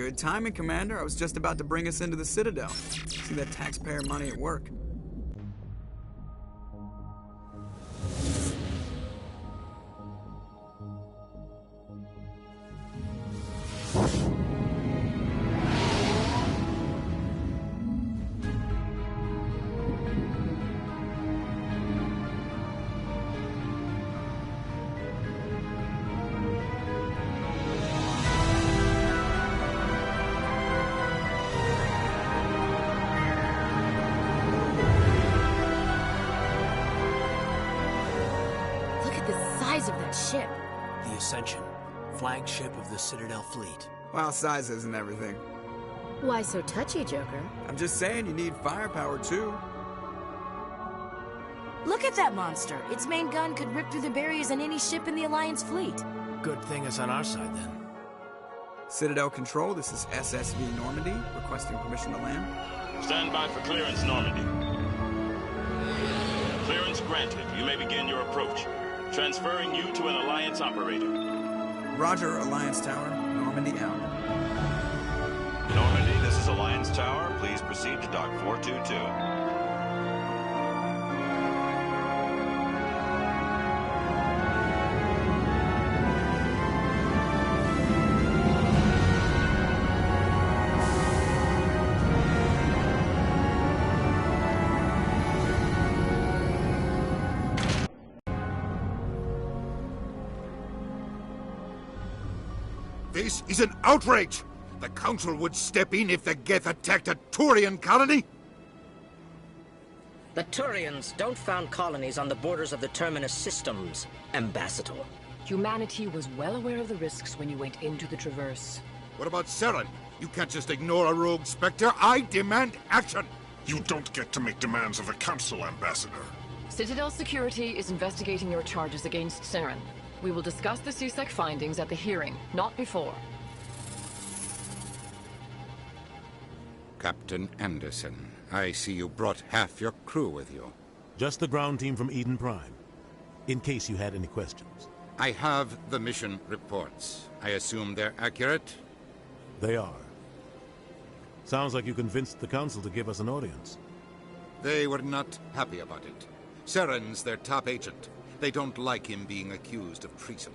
Good timing, Commander. I was just about to bring us into the Citadel. See that taxpayer money at work. Of that ship. The Ascension, flagship of the Citadel fleet. Well, size isn't everything. Why so touchy, Joker? I'm just saying you need firepower, too. Look at that monster. Its main gun could rip through the barriers in any ship in the Alliance fleet. Good thing it's on our side, then. Citadel Control, this is SSV Normandy, requesting permission to land. Stand by for clearance, Normandy. Clearance granted. You may begin your approach. Transferring you to an Alliance operator. Roger, Alliance Tower. Normandy out. Normandy, this is Alliance Tower. Please proceed to Dock 422. This is an outrage! The Council would step in if the Geth attacked a Turian colony? The Turians don't found colonies on the borders of the Terminus systems, Ambassador. Humanity was well aware of the risks when you went into the Traverse. What about Saren? You can't just ignore a rogue Spectre. I demand action! You don't get to make demands of the Council, Ambassador. Citadel Security is investigating your charges against Saren. We will discuss the CSEC findings at the hearing, not before. Captain Anderson, I see you brought half your crew with you. Just the ground team from Eden Prime, in case you had any questions. I have the mission reports. I assume they're accurate? They are. Sounds like you convinced the Council to give us an audience. They were not happy about it. Saren's their top agent. They don't like him being accused of treason.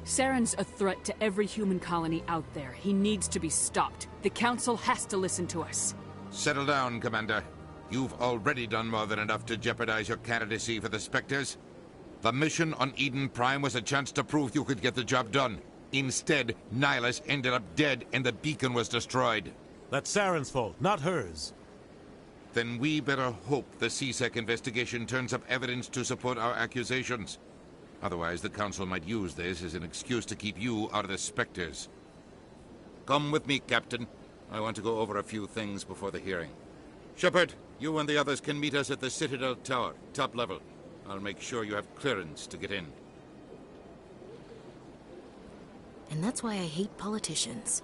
Saren's a threat to every human colony out there. He needs to be stopped. The Council has to listen to us. Settle down, Commander. You've already done more than enough to jeopardize your candidacy for the Spectres. The mission on Eden Prime was a chance to prove you could get the job done. Instead, Nihilus ended up dead and the beacon was destroyed. That's Saren's fault, not hers. Then we better hope the CSEC investigation turns up evidence to support our accusations. Otherwise, the Council might use this as an excuse to keep you out of the Spectres. Come with me, Captain. I want to go over a few things before the hearing. Shepard, you and the others can meet us at the Citadel Tower, top level. I'll make sure you have clearance to get in. And that's why I hate politicians.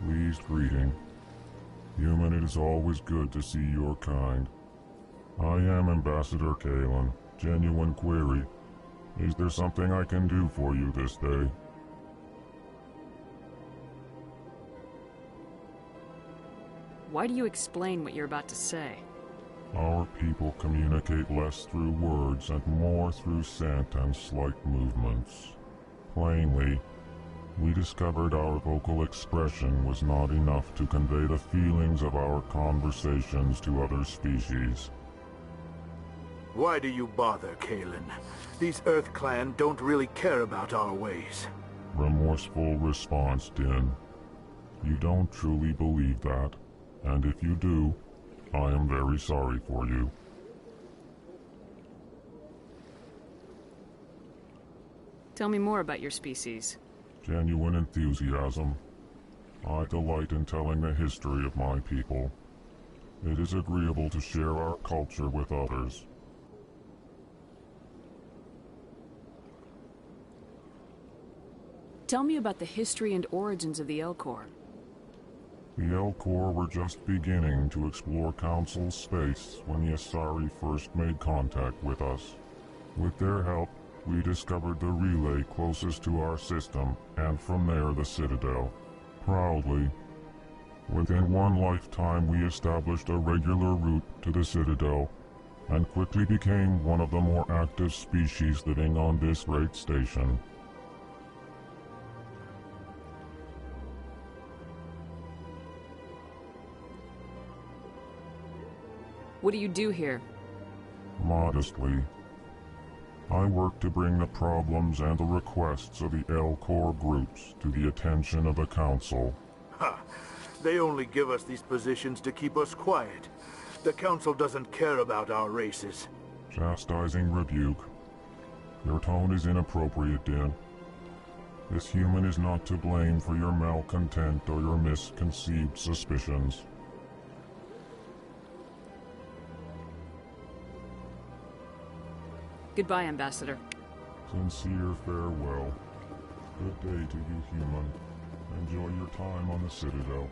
Pleased greeting. Human, it is always good to see your kind. I am Ambassador Kalen. Genuine query. Is there something I can do for you this day? Why do you explain what you're about to say? Our people communicate less through words and more through scent and slight movements. Plainly, we discovered our vocal expression was not enough to convey the feelings of our conversations to other species. Why do you bother, Kalen? These Earth Clan don't really care about our ways. Remorseful response, Din. You don't truly believe that. And if you do, I am very sorry for you. Tell me more about your species. Genuine enthusiasm. I delight in telling the history of my people. It is agreeable to share our culture with others. Tell me about the history and origins of the Elcor. The Elcor were just beginning to explore Council space when the Asari first made contact with us. With their help, we discovered the relay closest to our system, and from there the Citadel. Proudly, within one lifetime we established a regular route to the Citadel, and quickly became one of the more active species living on this great station. What do you do here? Modestly, I work to bring the problems and the requests of the Elcor groups to the attention of the Council. Ha! They only give us these positions to keep us quiet. The Council doesn't care about our races. Chastising rebuke. Your tone is inappropriate, Din. This human is not to blame for your malcontent or your misconceived suspicions. Goodbye, Ambassador. Sincere farewell. Good day to you, human. Enjoy your time on the Citadel.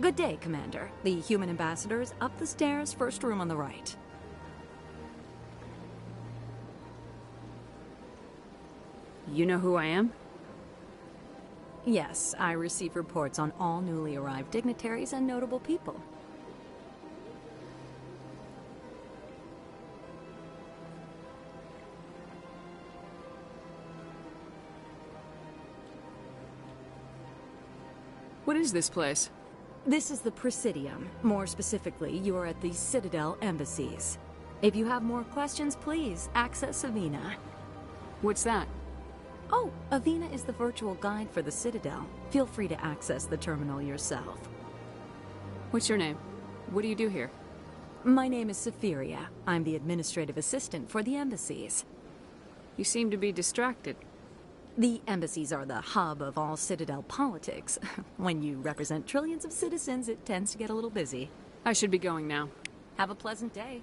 Good day, Commander. The human ambassador is up the stairs, first room on the right. You know who I am? Yes, I receive reports on all newly arrived dignitaries and notable people. What is this place? This is the Presidium. More specifically, you are at the Citadel embassies. If you have more questions, please access Avina. What's that? Oh, Avina is the virtual guide for the Citadel. Feel free to access the terminal yourself. What's your name? What do you do here? My name is Safiria. I'm the administrative assistant for the embassies. You seem to be distracted. The embassies are the hub of all Citadel politics. When you represent trillions of citizens, it tends to get a little busy. I should be going now. Have a pleasant day.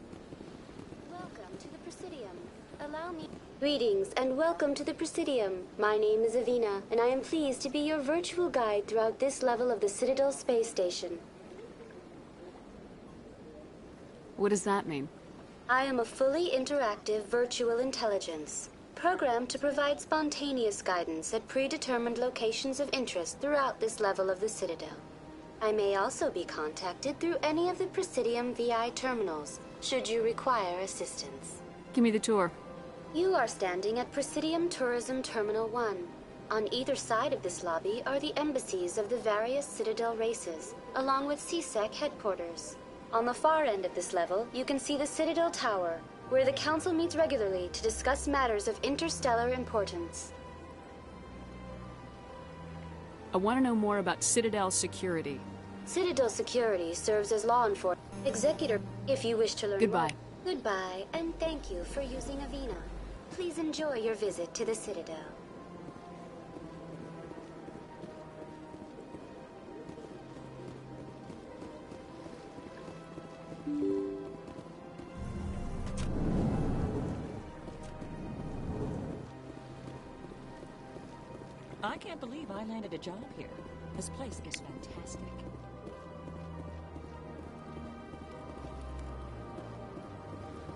Welcome to the Presidium. Allow me... Greetings and welcome to the Presidium. My name is Avina, and I am pleased to be your virtual guide throughout this level of the Citadel space station. What does that mean? I am a fully interactive virtual intelligence, programmed to provide spontaneous guidance at predetermined locations of interest throughout this level of the Citadel. I may also be contacted through any of the Presidium VI terminals, should you require assistance. Give me the tour. You are standing at Presidium Tourism Terminal 1. On either side of this lobby are the embassies of the various Citadel races, along with CSEC headquarters. On the far end of this level, you can see the Citadel Tower, where the Council meets regularly to discuss matters of interstellar importance. I want to know more about Citadel security. Citadel security serves as law enforcement. Executor, if you wish to learn Goodbye. more. Goodbye, and thank you for using Avina. Please enjoy your visit to the Citadel. I can't believe I landed a job here. This place is fantastic.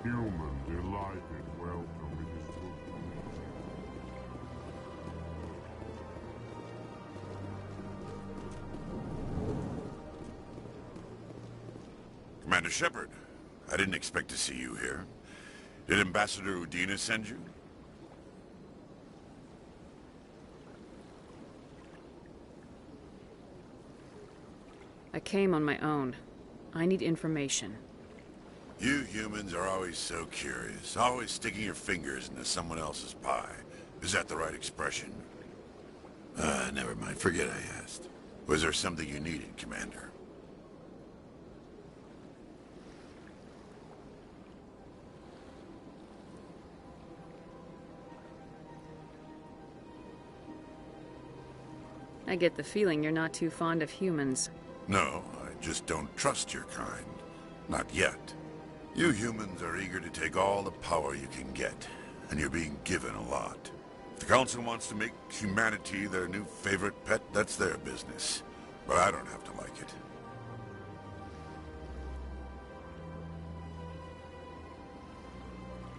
Human delighted welcome. It is good. Commander Shepard, I didn't expect to see you here. Did Ambassador Udina send you? I came on my own. I need information. You humans are always so curious, always sticking your fingers into someone else's pie. Is that the right expression? Never mind. Forget I asked. Was there something you needed, Commander? I get the feeling you're not too fond of humans. No, I just don't trust your kind. Not yet. You humans are eager to take all the power you can get, and you're being given a lot. If the Council wants to make humanity their new favorite pet, that's their business. But I don't have to like it.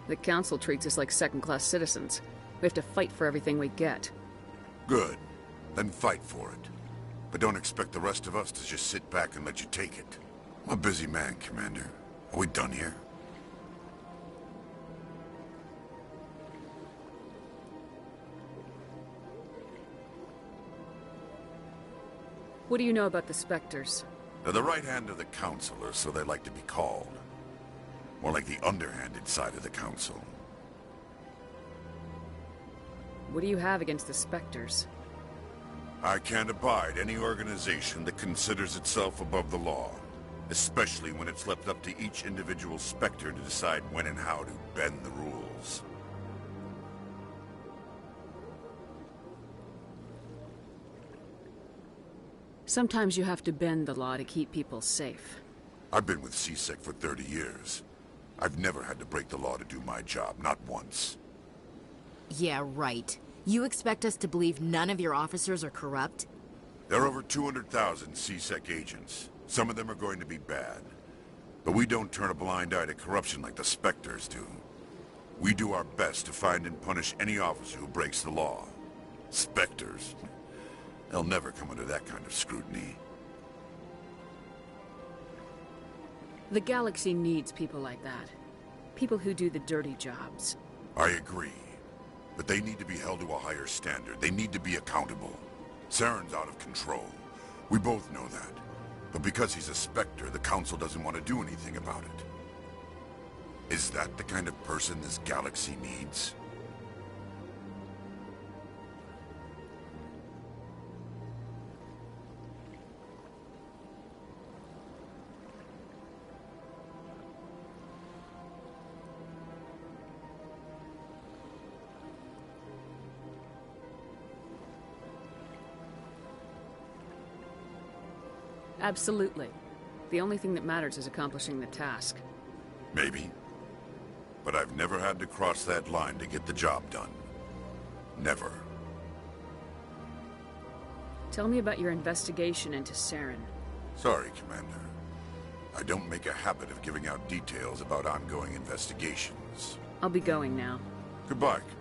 The Council treats us like second-class citizens. We have to fight for everything we get. Good. Then fight for it. But don't expect the rest of us to just sit back and let you take it. I'm a busy man, Commander. Are we done here? What do you know about the Spectres? They're the right hand of the Council, or so they like to be called. More like the underhanded side of the Council. What do you have against the Spectres? I can't abide any organization that considers itself above the law. Especially when it's left up to each individual Spectre to decide when and how to bend the rules. Sometimes you have to bend the law to keep people safe. I've been with CSEC for 30 years. I've never had to break the law to do my job, not once. Yeah, right. You expect us to believe none of your officers are corrupt? There are over 200,000 CSEC agents. Some of them are going to be bad. But we don't turn a blind eye to corruption like the Spectres do. We do our best to find and punish any officer who breaks the law. Spectres. They'll never come under that kind of scrutiny. The galaxy needs people like that. People who do the dirty jobs. I agree. But they need to be held to a higher standard. They need to be accountable. Saren's out of control. We both know that. But because he's a Spectre, the Council doesn't want to do anything about it. Is that the kind of person this galaxy needs? Absolutely. The only thing that matters is accomplishing the task. Maybe. But I've never had to cross that line to get the job done. Never. Tell me about your investigation into Saren. Sorry, Commander. I don't make a habit of giving out details about ongoing investigations. I'll be going now. Goodbye, Commander.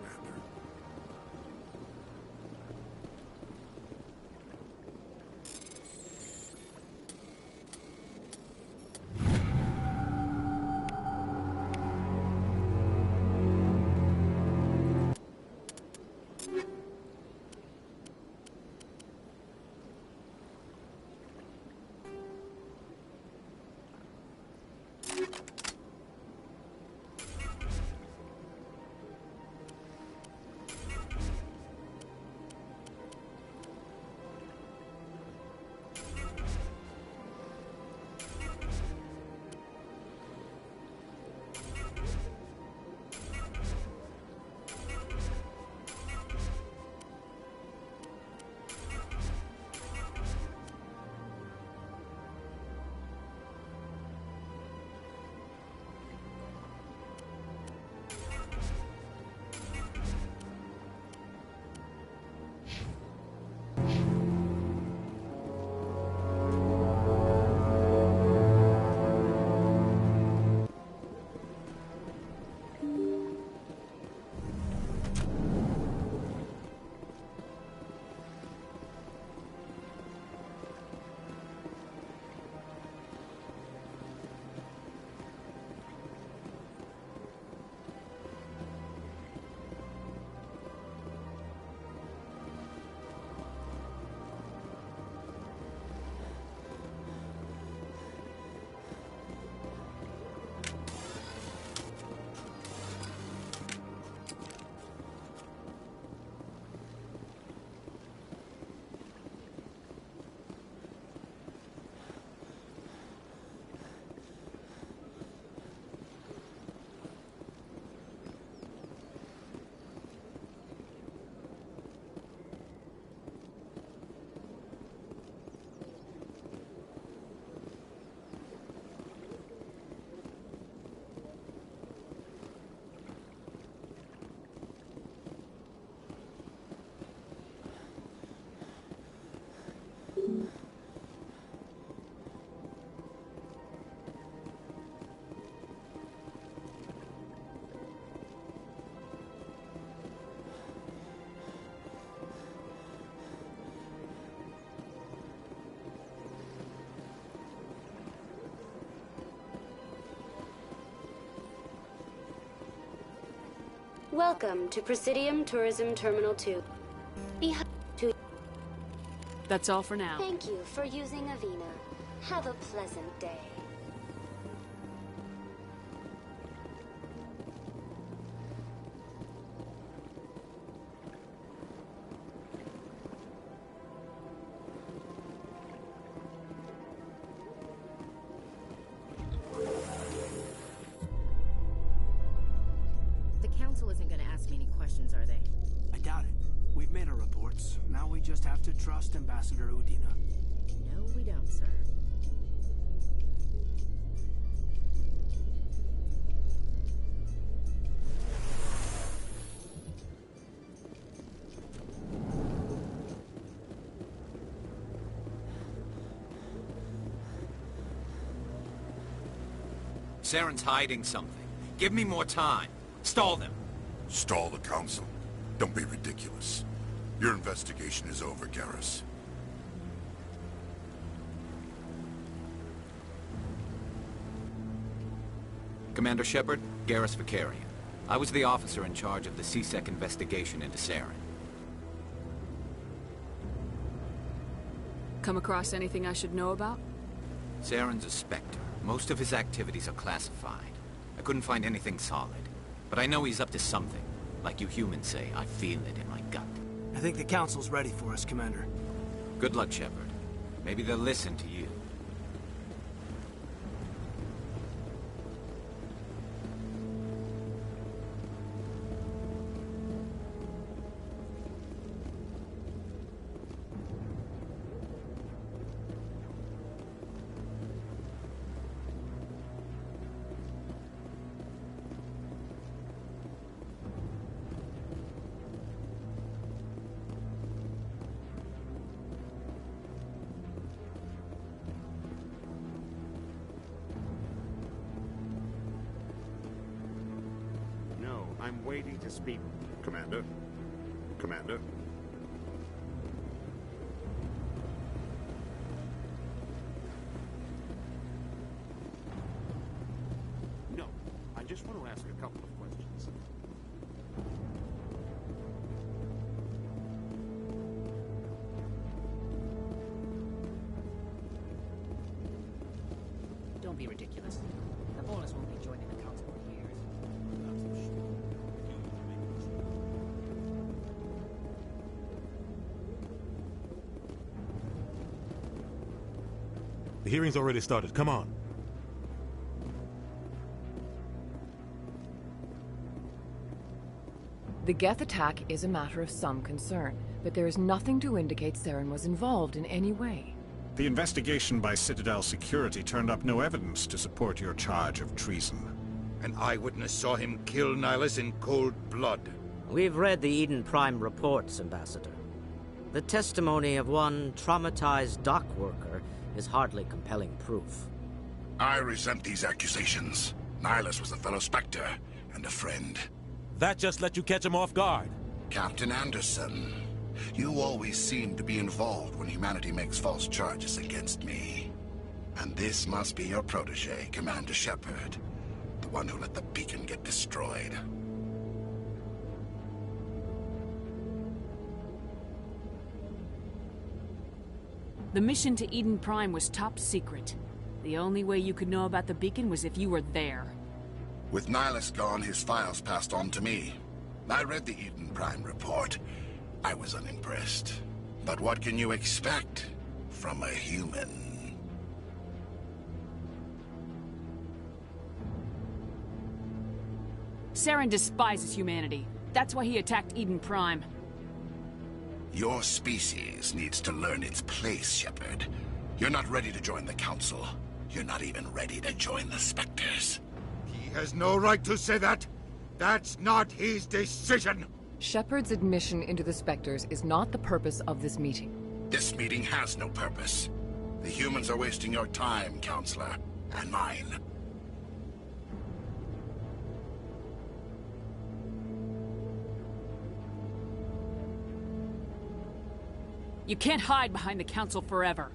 Welcome to Presidium Tourism Terminal 2. That's all for now. Thank you for using Avina. Have a pleasant day. Are they? I doubt it. We've made our reports. Now we just have to trust Ambassador Udina. No, we don't, sir. Saren's hiding something. Give me more time. Stall them. Stall the Council? Don't be ridiculous. Your investigation is over, Garrus. Commander Shepard, Garrus Vicarian. I was the officer in charge of the CSEC investigation into Saren. Come across anything I should know about? Saren's a Spectre. Most of his activities are classified. I couldn't find anything solid. But I know he's up to something. Like you humans say, I feel it in my gut. I think the Council's ready for us, Commander. Good luck, Shepard. Maybe they'll listen to you. I'm waiting to speak. Commander? Commander? No, I just want to ask a couple of questions. Don't be ridiculous. The Volus won't be joining the Council for years. The hearing's already started. Come on. The Geth attack is a matter of some concern, but there is nothing to indicate Saren was involved in any way. The investigation by Citadel security turned up no evidence to support your charge of treason. An eyewitness saw him kill Nihilus in cold blood. We've read the Eden Prime reports, Ambassador. The testimony of one traumatized dock worker is hardly compelling proof. I resent these accusations. Nihilus was a fellow Spectre and a friend. That just let you catch him off guard. Captain Anderson, you always seem to be involved when humanity makes false charges against me. And this must be your protege, Commander Shepard. The one who let the beacon get destroyed. The mission to Eden Prime was top secret. The only way you could know about the beacon was if you were there. With Nihilus gone, his files passed on to me. I read the Eden Prime report. I was unimpressed. But what can you expect from a human? Saren despises humanity. That's why he attacked Eden Prime. Your species needs to learn its place, Shepard. You're not ready to join the Council. You're not even ready to join the Spectres. He has no right to say that. That's not his decision. Shepard's admission into the Spectres is not the purpose of this meeting. This meeting has no purpose. The humans are wasting your time, Counselor, and mine. You can't hide behind the Council forever.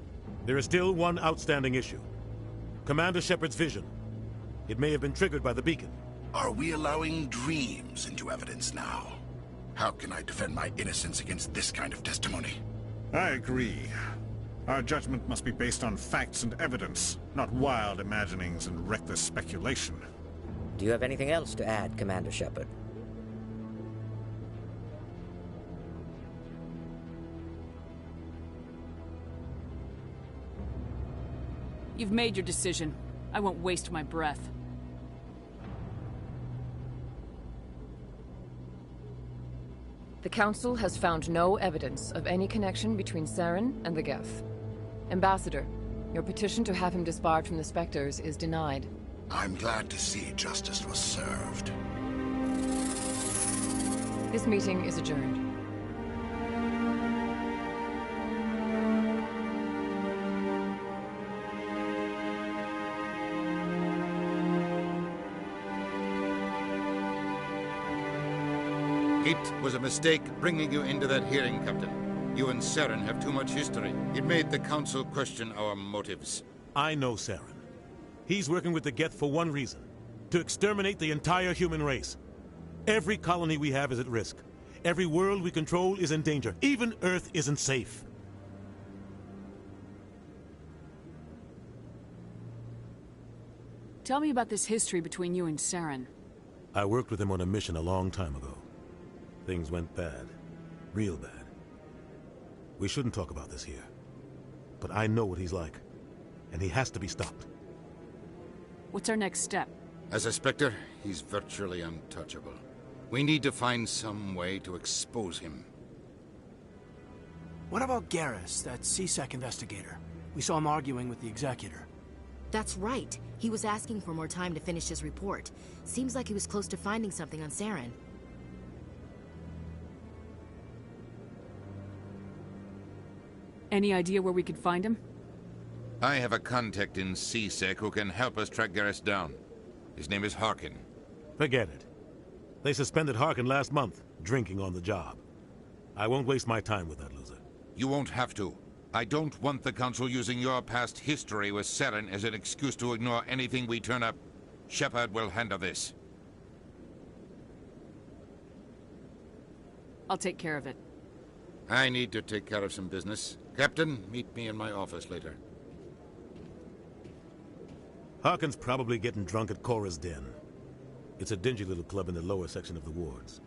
There is still one outstanding issue. Commander Shepard's vision. It may have been triggered by the beacon. Are we allowing dreams into evidence now? How can I defend my innocence against this kind of testimony? I agree. Our judgment must be based on facts and evidence, not wild imaginings and reckless speculation. Do you have anything else to add, Commander Shepard? You've made your decision. I won't waste my breath. The Council has found no evidence of any connection between Saren and the Geth. Ambassador, your petition to have him disbarred from the Spectres is denied. I'm glad to see justice was served. This meeting is adjourned. It was a mistake bringing you into that hearing, Captain. You and Saren have too much history. It made the Council question our motives. I know Saren. He's working with the Geth for one reason. To exterminate the entire human race. Every colony we have is at risk. Every world we control is in danger. Even Earth isn't safe. Tell me about this history between you and Saren. I worked with him on a mission a long time ago. Things went bad. Real bad. We shouldn't talk about this here. But I know what he's like. And he has to be stopped. What's our next step? As a Spectre, he's virtually untouchable. We need to find some way to expose him. What about Garrus, that CSEC investigator? We saw him arguing with the Executor. That's right. He was asking for more time to finish his report. Seems like he was close to finding something on Saren. Any idea where we could find him? I have a contact in CSEC who can help us track Garrus down. His name is Harkin. Forget it. They suspended Harkin last month, drinking on the job. I won't waste my time with that loser. You won't have to. I don't want the Council using your past history with Saren as an excuse to ignore anything we turn up. Shepard will handle this. I'll take care of it. I need to take care of some business. Captain, meet me in my office later. Harkin's probably getting drunk at Cora's Den. It's a dingy little club in the lower section of the wards.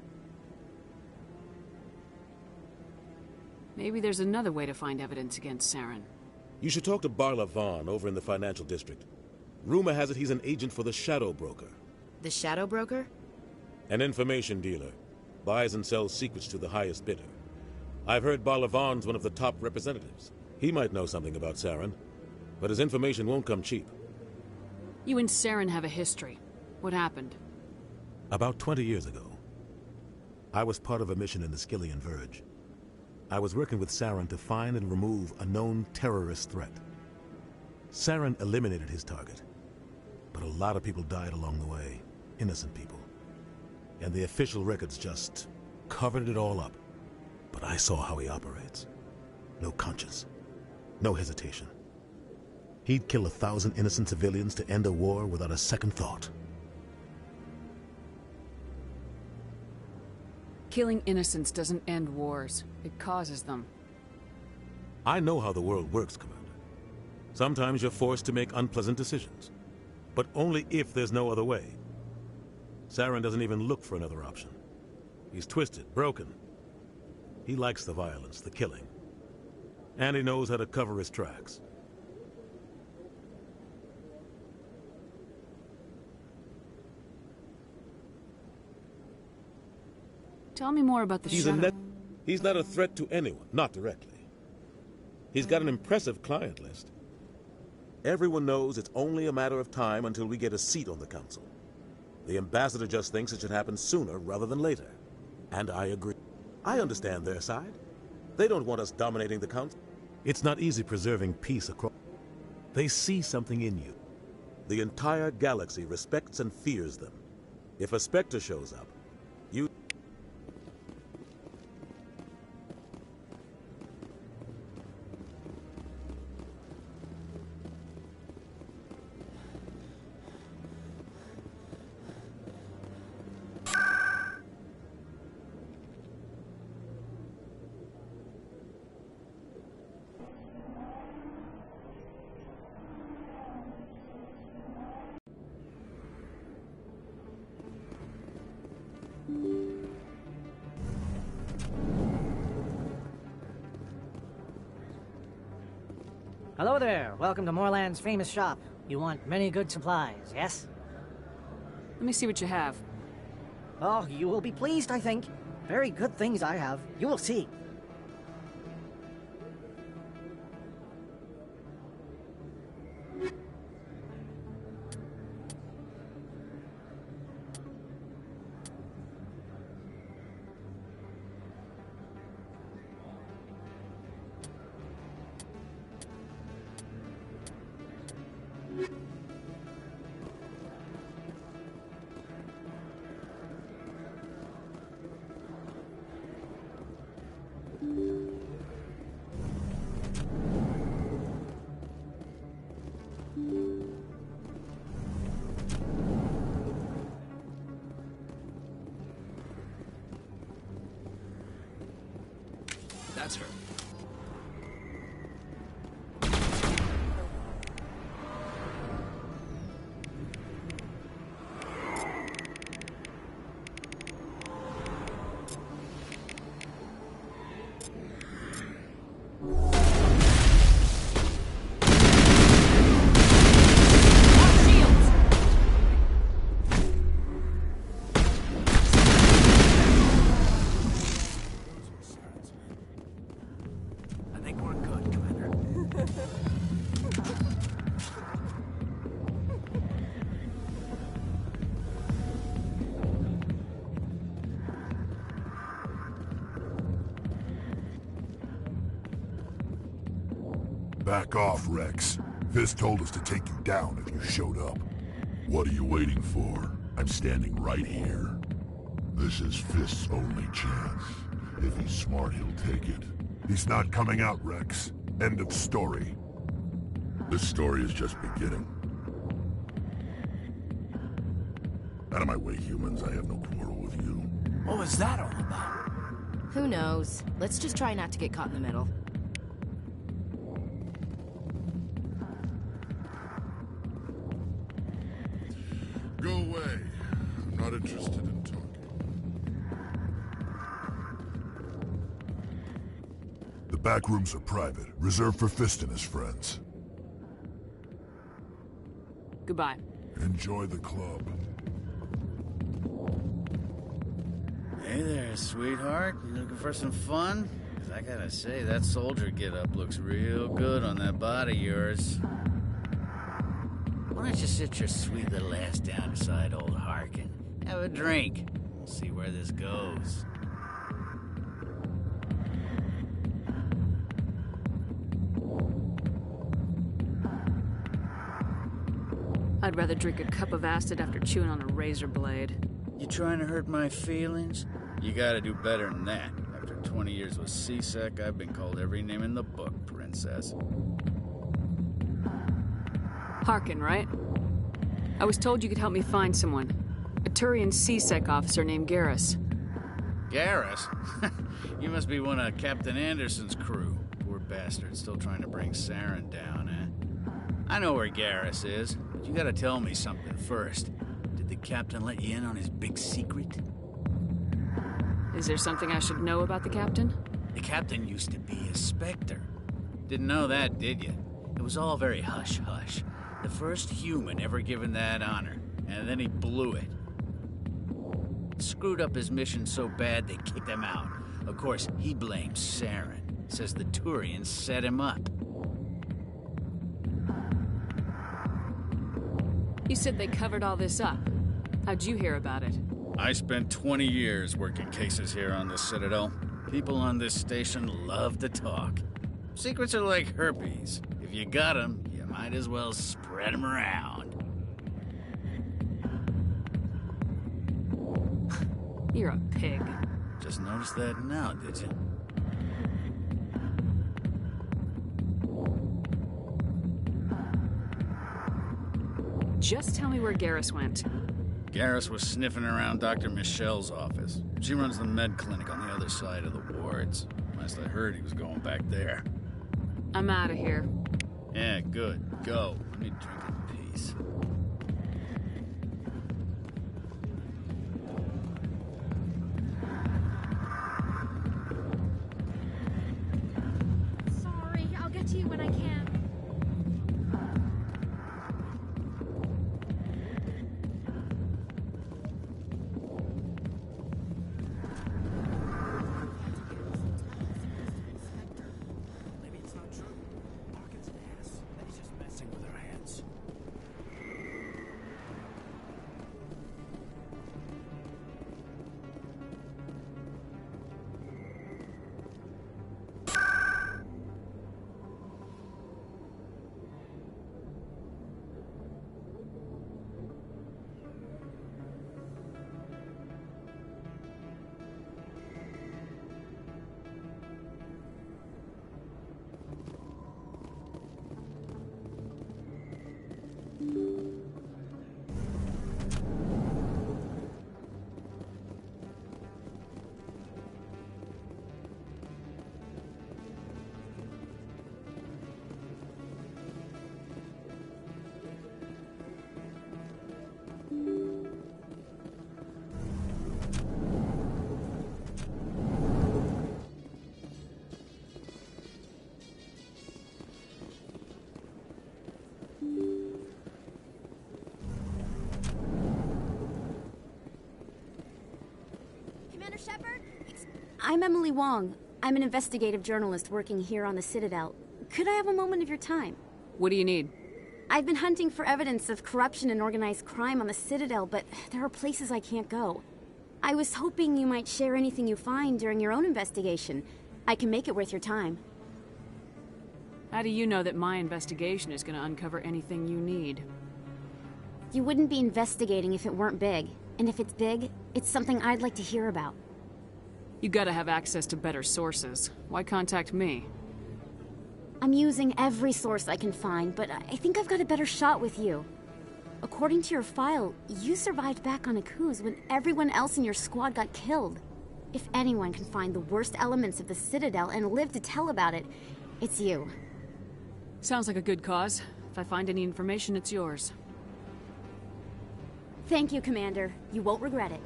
Maybe there's another way to find evidence against Saren. You should talk to Barla Vaughn over in the financial district. Rumor has it he's an agent for the Shadow Broker. The Shadow Broker? An information dealer. Buys and sells secrets to the highest bidder. I've heard Barla Vaughn's one of the top representatives. He might know something about Saren, but his information won't come cheap. You and Saren have a history. What happened? About 20 years ago, I was part of a mission in the Skillian Verge. I was working with Saren to find and remove a known terrorist threat. Saren eliminated his target, but a lot of people died along the way, innocent people. And the official records just covered it all up. But I saw how he operates. No conscience, no hesitation. He'd kill 1,000 innocent civilians to end a war without a second thought. Killing innocents doesn't end wars. It causes them. I know how the world works, Commander. Sometimes you're forced to make unpleasant decisions, but only if there's no other way. Saren doesn't even look for another option. He's twisted, broken. He likes the violence, the killing. And he knows how to cover his tracks. Tell me more about the Shadow. He's not a threat to anyone, not directly. He's got an impressive client list. Everyone knows it's only a matter of time until we get a seat on the Council. The ambassador just thinks it should happen sooner rather than later. And I agree. I understand their side. They don't want us dominating the Council. It's not easy preserving peace across. They see something in you. The entire galaxy respects and fears them. If a Spectre shows up, you... Hello there. Welcome to Moorland's famous shop. You want many good supplies, yes? Let me see what you have. Oh, you will be pleased, I think. Very good things I have. You will see. That's her. Back off, Rex. Fist told us to take you down if you showed up. What are you waiting for? I'm standing right here. This is Fist's only chance. If he's smart, he'll take it. He's not coming out, Rex. End of story. This story is just beginning. Out of my way, humans. I have no quarrel with you. What was that all about? Who knows? Let's just try not to get caught in the middle. Go away. I'm not interested in talking. The back rooms are private, reserved for Fist and his friends. Goodbye. Enjoy the club. Hey there, sweetheart. You looking for some fun? 'Cause I gotta say, that soldier get-up looks real good on that body of yours. Why don't you sit your sweet little ass down beside old Harkin? Have a drink. We'll see where this goes. I'd rather drink a cup of acid after chewing on a razor blade. You trying to hurt my feelings? You gotta do better than that. After 20 years with C-Sec, I've been called every name in the book, princess. Harkin, right? I was told you could help me find someone. A Turian C-Sec officer named Garrus. Garrus? You must be one of Captain Anderson's crew. Poor bastard, still trying to bring Saren down, eh? I know where Garrus is, but you gotta tell me something first. Did the captain let you in on his big secret? Is there something I should know about the captain? The captain used to be a Spectre. Didn't know that, did you? It was all very hush-hush. The first human ever given that honor, and then he blew it. Screwed up his mission so bad they kicked him out. Of course, he blames Saren. Says the Turians set him up. You said they covered all this up. How'd you hear about it? I spent 20 years working cases here on the Citadel. People on this station love to talk. Secrets are like herpes. If you got them, you might as well spread them around. You're a pig. Just noticed that now, did you? Just tell me where Garrus went. Garrus was sniffing around Dr. Michelle's office. She runs the med clinic on the other side of the wards. Last I heard, he was going back there. I'm out of here. Yeah, good. Go. Let me drink in peace. Sorry, I'll get to you when I can. Maybe it's not true. Harkin's an ass. He's just messing with her heads. Commander Shepard? I'm Emily Wong. I'm an investigative journalist working here on the Citadel. Could I have a moment of your time? What do you need? I've been hunting for evidence of corruption and organized crime on the Citadel, but there are places I can't go. I was hoping you might share anything you find during your own investigation. I can make it worth your time. How do you know that my investigation is going to uncover anything you need? You wouldn't be investigating if it weren't big. And if it's big, it's something I'd like to hear about. You gotta have access to better sources. Why contact me? I'm using every source I can find, but I think I've got a better shot with you. According to your file, you survived back on Akuz when everyone else in your squad got killed. If anyone can find the worst elements of the Citadel and live to tell about it, it's you. Sounds like a good cause. If I find any information, it's yours. Thank you, Commander. You won't regret it.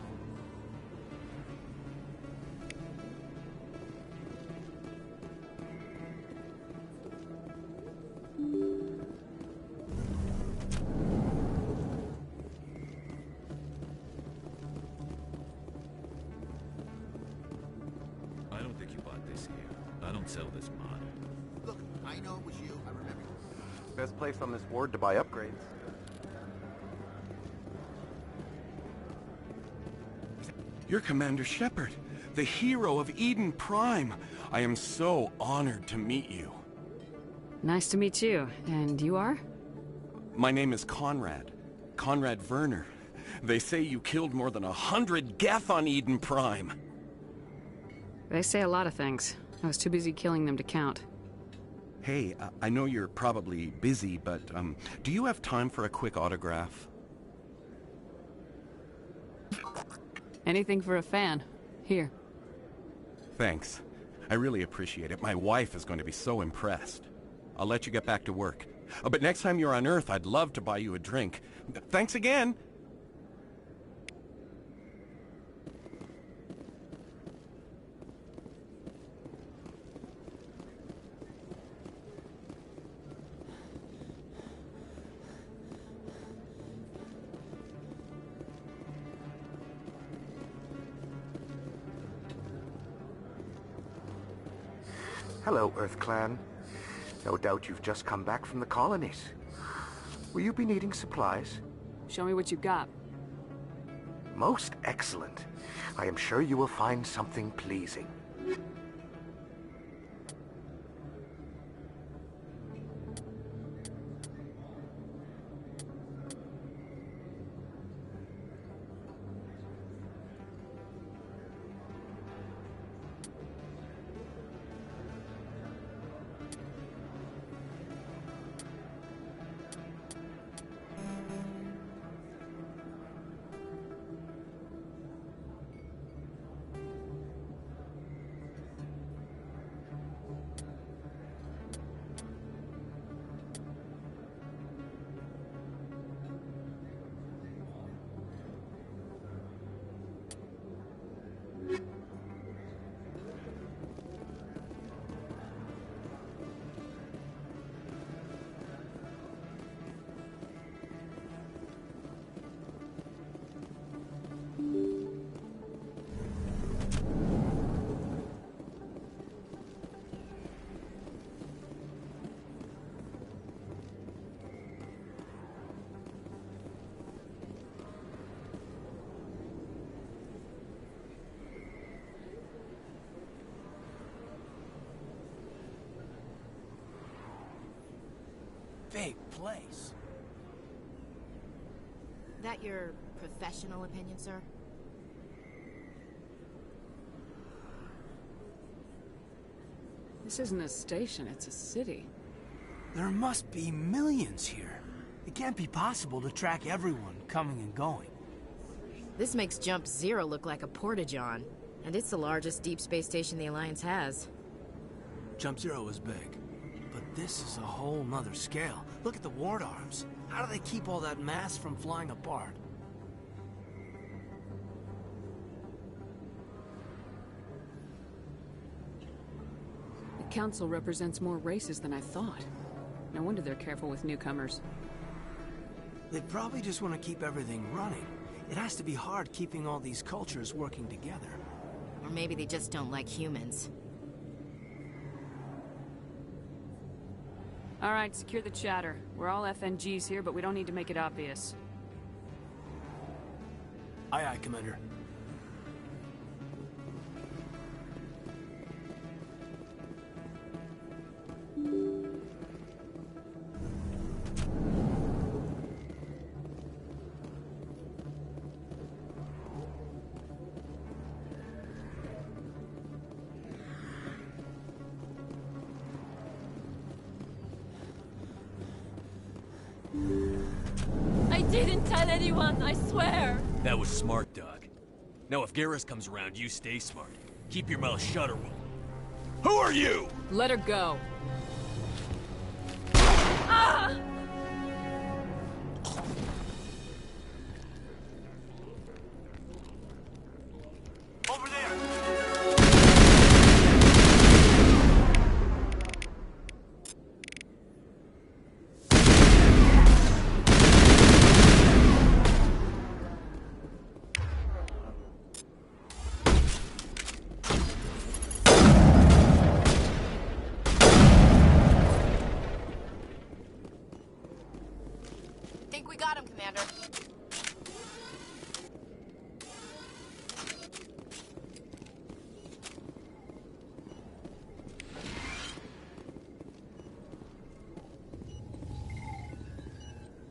I don't think you bought this here. I don't sell this mod. Look, I know it was you. I remember you. Best place on this board to buy upgrades. You're Commander Shepard, the hero of Eden Prime. I am so honored to meet you. Nice to meet you. And you are? My name is Conrad. Conrad Werner. They say you killed more than 100 Geth on Eden Prime. They say a lot of things. I was too busy killing them to count. Hey, I know you're probably busy, but do you have time for a quick autograph? Anything for a fan. Here. Thanks. I really appreciate it. My wife is going to be so impressed. I'll let you get back to work. But next time you're on Earth, I'd love to buy you a drink. Thanks again! Hello, Earth Clan. No doubt you've just come back from the colonies. Will you be needing supplies? Show me what you got. Most excellent. I am sure you will find something pleasing. Big place. That your professional opinion, sir? This isn't a station, it's a city. There must be millions here. It can't be possible to track everyone coming and going. This makes Jump Zero look like a porta-john, and it's the largest deep space station the Alliance has. Jump Zero is big, but this is a whole nother scale. Look at the ward arms. How do they keep all that mass from flying apart? The Council represents more races than I thought. No wonder they're careful with newcomers. They probably just want to keep everything running. It has to be hard keeping all these cultures working together. Or maybe they just don't like humans. All right, secure the chatter. We're all FNGs here, but we don't need to make it obvious. Aye, aye, Commander. didn't tell anyone, I swear. That was smart, Doc. Now if Garrus comes around, you stay smart. Keep your mouth shut or we'll... Who are you? Let her go. Ah! Over there! Think we got him, Commander.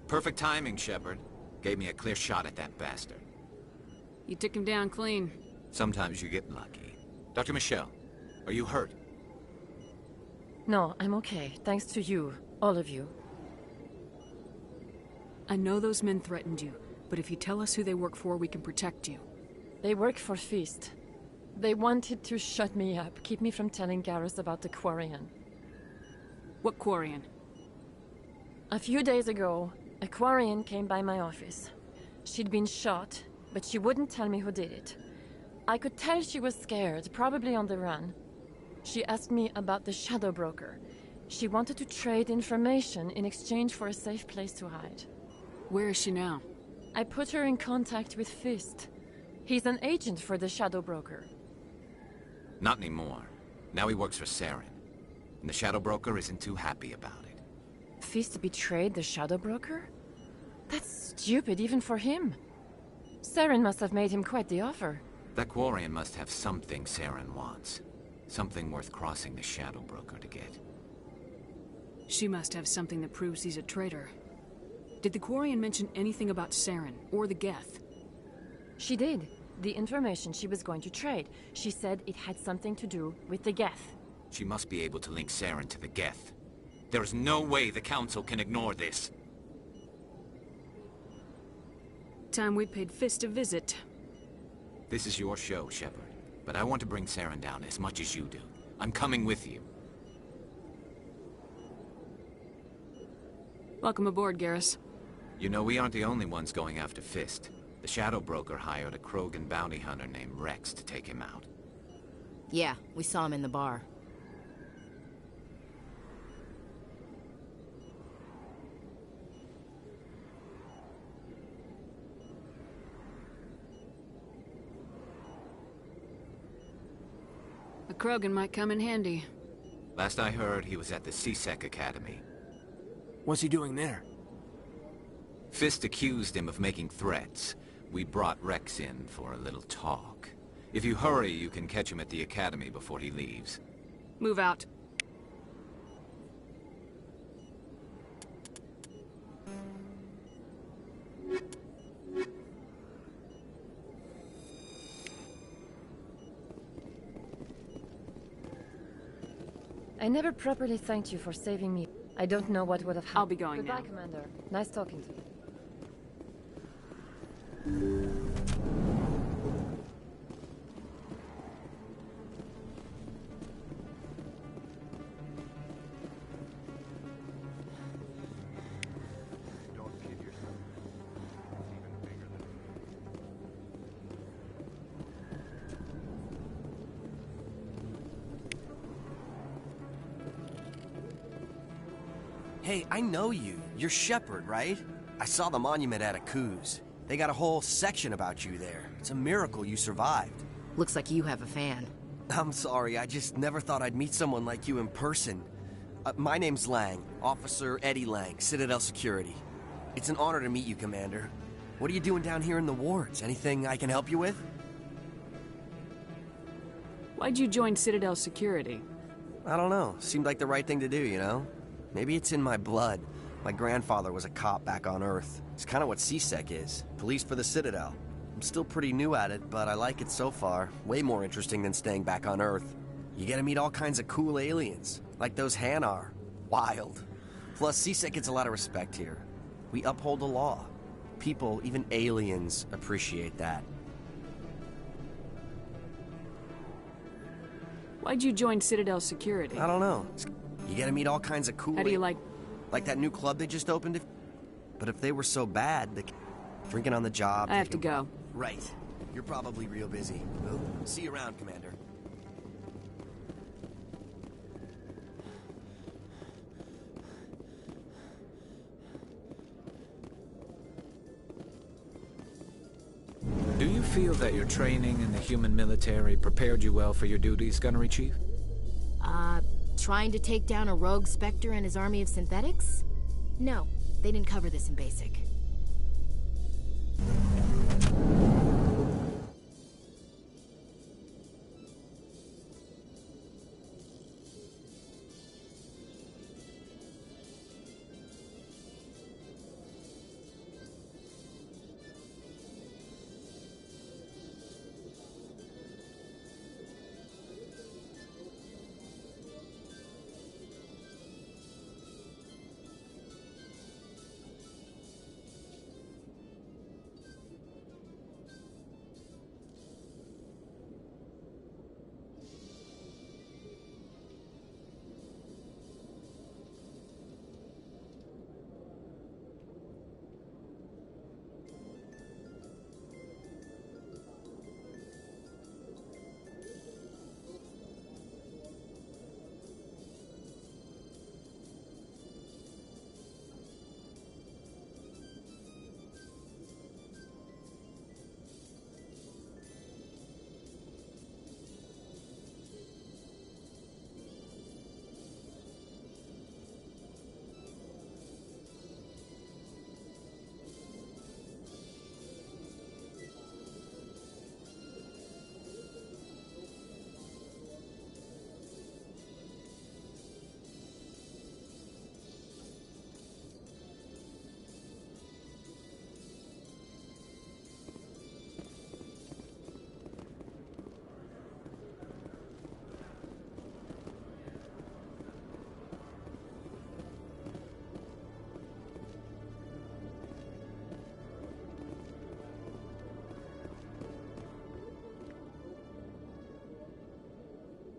Perfect timing, Shepard. Gave me a clear shot at that bastard. You took him down clean. Sometimes you get lucky. Dr. Michelle, are you hurt? No, I'm okay. Thanks to you. All of you. I know those men threatened you, but if you tell us who they work for, we can protect you. They work for Feast. They wanted to shut me up, keep me from telling Garrus about the Quarian. What Quarian? A few days ago, a Quarian came by my office. She'd been shot, but she wouldn't tell me who did it. I could tell she was scared, probably on the run. She asked me about the Shadow Broker. She wanted to trade information in exchange for a safe place to hide. Where is she now? I put her in contact with Fist. He's an agent for the Shadow Broker. Not anymore. Now he works for Saren. And the Shadow Broker isn't too happy about it. Fist betrayed the Shadow Broker? That's stupid even for him. Saren must have made him quite the offer. That Quarian must have something Saren wants. Something worth crossing the Shadow Broker to get. She must have something that proves he's a traitor. Did the Quarian mention anything about Saren, or the Geth? She did. The information she was going to trade. She said it had something to do with the Geth. She must be able to link Saren to the Geth. There's no way the Council can ignore this. Time we paid Fist a visit. This is your show, Shepard. But I want to bring Saren down as much as you do. I'm coming with you. Welcome aboard, Garrus. You know, we aren't the only ones going after Fist. The Shadow Broker hired a Krogan bounty hunter named Rex to take him out. Yeah, we saw him in the bar. A Krogan might come in handy. Last I heard, he was at the C-Sec Academy. What's he doing there? Fist accused him of making threats. We brought Rex in for a little talk. If you hurry, you can catch him at the Academy before he leaves. Move out. I never properly thanked you for saving me. I don't know what would have happened. I'll be going Goodbye, now. Commander. Nice talking to you. Hey, I know you. You're Shepard, right? I saw the monument at Akuz. They got a whole section about you there. It's a miracle you survived. Looks like you have a fan. I'm sorry, I just never thought I'd meet someone like you in person. My name's Lang, Officer Eddie Lang, Citadel Security. It's an honor to meet you, Commander. What are you doing down here in the wards? Anything I can help you with? Why'd you join Citadel Security? I don't know. Seemed like the right thing to do, you know? Maybe it's in my blood. My grandfather was a cop back on Earth. It's kind of what C-Sec is. Police for the Citadel. I'm still pretty new at it, but I like it so far. Way more interesting than staying back on Earth. You get to meet all kinds of cool aliens, like those Hanar. Wild. Plus, C-Sec gets a lot of respect here. We uphold the law. People, even aliens, appreciate that. Why'd you join Citadel Security? I don't know. You gotta meet all kinds of cool... How do you like... Like that new club they just opened? But if they were so bad, drinking on the job... I have to go. Right. You're probably real busy. Well, see you around, Commander. Do you feel that your training in the human military prepared you well for your duties, Gunnery Chief? Trying to take down a rogue Spectre and his army of synthetics? No, they didn't cover this in basic.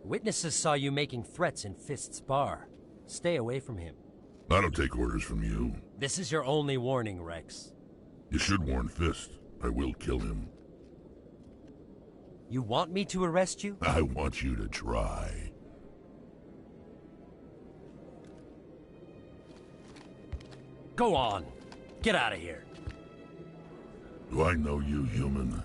Witnesses saw you making threats in Fist's bar. Stay away from him. I don't take orders from you. This is your only warning, Rex. You should warn Fist. I will kill him. You want me to arrest you? I want you to try. Go on. Get out of here. Do I know you, human?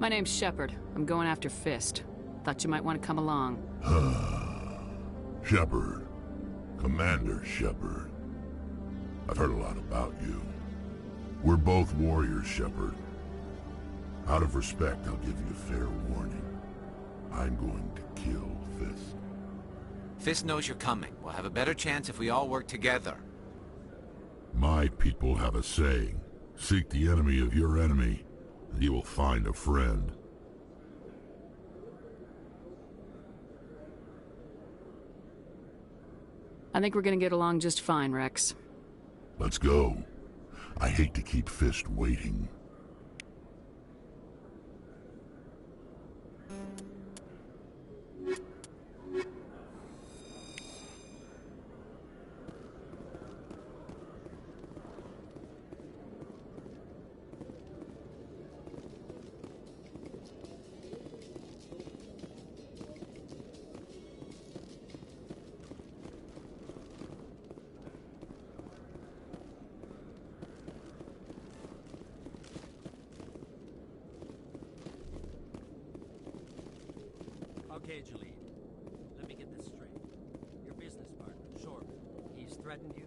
My name's Shepard. I'm going after Fist. Thought you might want to come along. Shepard. Commander Shepard. I've heard a lot about you. We're both warriors, Shepard. Out of respect, I'll give you a fair warning. I'm going to kill Fist. Fist knows you're coming. We'll have a better chance if we all work together. My people have a saying. Seek the enemy of your enemy, and you will find a friend. I think we're gonna get along just fine, Rex. Let's go. I hate to keep Fist waiting. Okay, Jalid. Let me get this straight. Your business partner, Shorb, he's threatened you?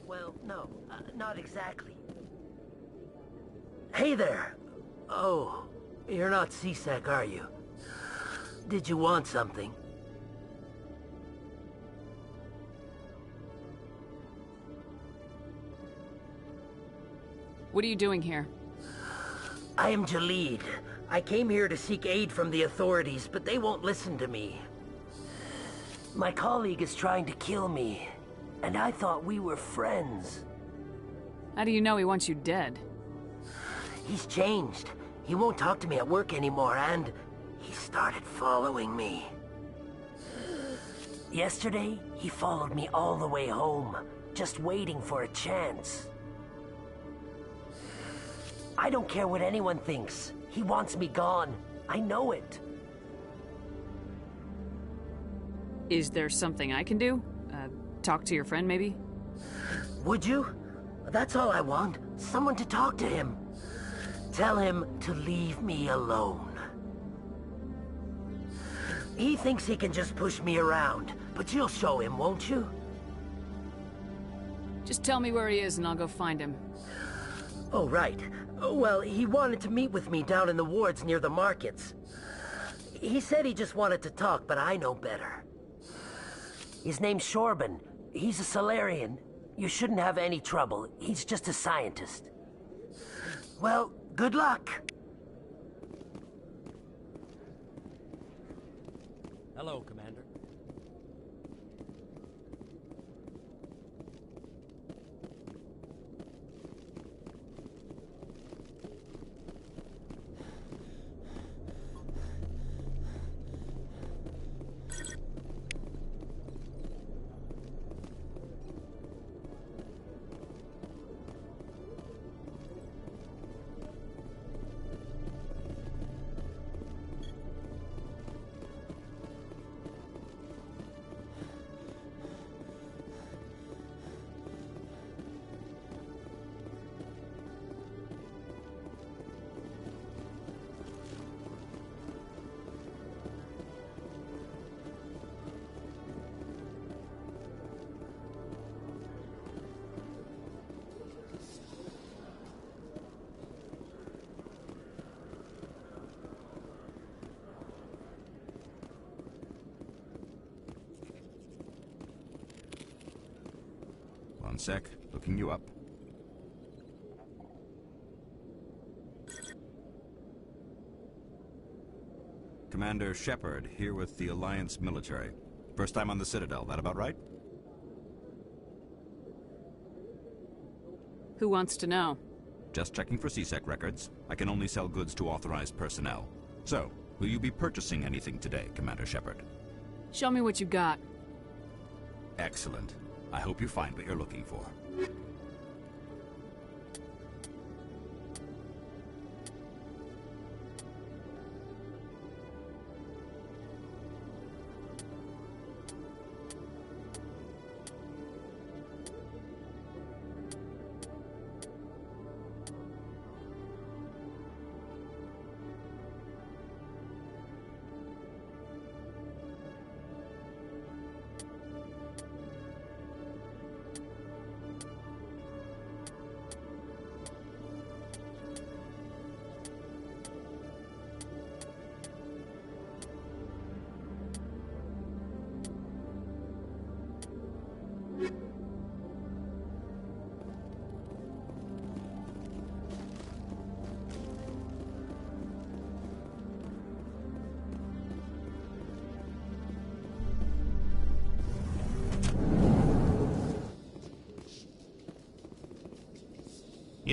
Well, no, not exactly. Hey there! Oh, you're not CSEC, are you? Did you want something? What are you doing here? I am Jalid. I came here to seek aid from the authorities, but they won't listen to me. My colleague is trying to kill me, and I thought we were friends. How do you know he wants you dead? He's changed. He won't talk to me at work anymore, and he started following me. Yesterday, he followed me all the way home, just waiting for a chance. I don't care what anyone thinks. He wants me gone. I know it. Is there something I can do? Talk to your friend, maybe? Would you? That's all I want. Someone to talk to him. Tell him to leave me alone. He thinks he can just push me around, but you'll show him, won't you? Just tell me where he is and I'll go find him. Oh, right. Well, he wanted to meet with me down in the wards near the markets. He said he just wanted to talk, but I know better. His name's Shorban. He's a Solarian. You shouldn't have any trouble. He's just a scientist. Well, good luck. Hello, Commander. One sec, looking you up. Commander Shepard, here with the Alliance military. First time on the Citadel, that about right? Who wants to know? Just checking for CSEC records. I can only sell goods to authorized personnel. So, will you be purchasing anything today, Commander Shepard? Show me what you got. Excellent. I hope you find what you're looking for.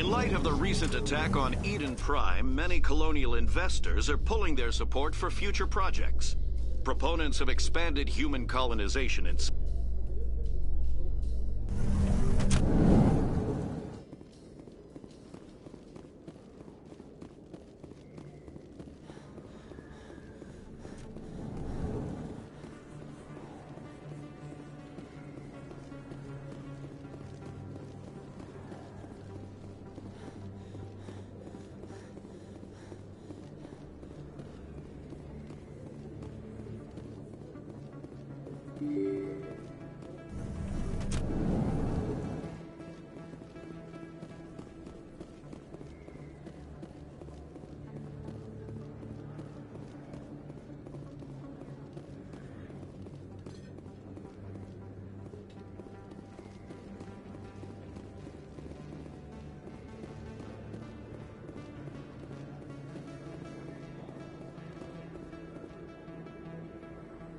In light of the recent attack on Eden Prime, many colonial investors are pulling their support for future projects. Proponents of expanded human colonization in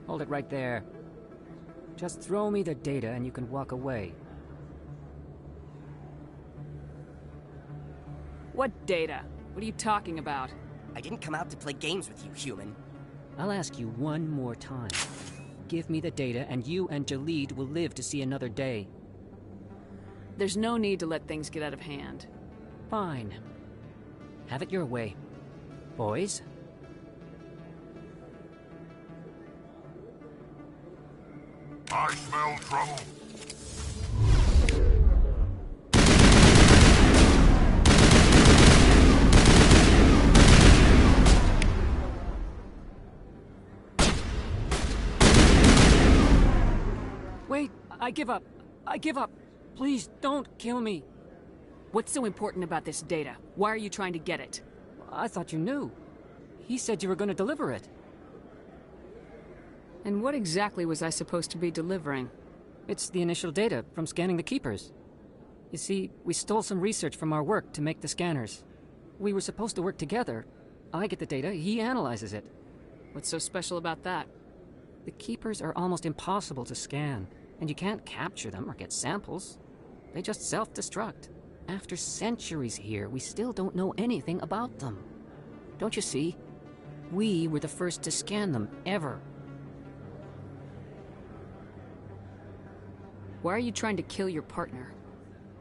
Hold it right there. Just throw me the data and you can walk away. What data? What are you talking about? I didn't come out to play games with you, human. I'll ask you one more time. Give me the data and you and Jalid will live to see another day. There's no need to let things get out of hand. Fine. Have it your way. Boys? I smell trouble. Wait, I give up. I give up. Please, don't kill me. What's so important about this data? Why are you trying to get it? I thought you knew. He said you were going to deliver it. And what exactly was I supposed to be delivering? It's the initial data from scanning the Keepers. You see, we stole some research from our work to make the scanners. We were supposed to work together. I get the data, he analyzes it. What's so special about that? The Keepers are almost impossible to scan, and you can't capture them or get samples. They just self-destruct. After centuries here, we still don't know anything about them. Don't you see? We were the first to scan them, ever. Why are you trying to kill your partner?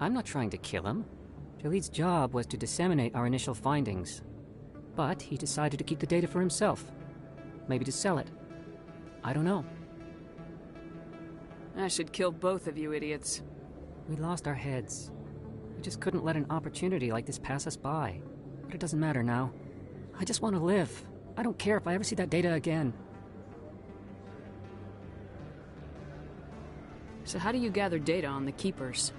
I'm not trying to kill him. Jalid's job was to disseminate our initial findings. But he decided to keep the data for himself. Maybe to sell it. I don't know. I should kill both of you idiots. We lost our heads. We just couldn't let an opportunity like this pass us by. But it doesn't matter now. I just want to live. I don't care if I ever see that data again. So how do you gather data on the Keepers?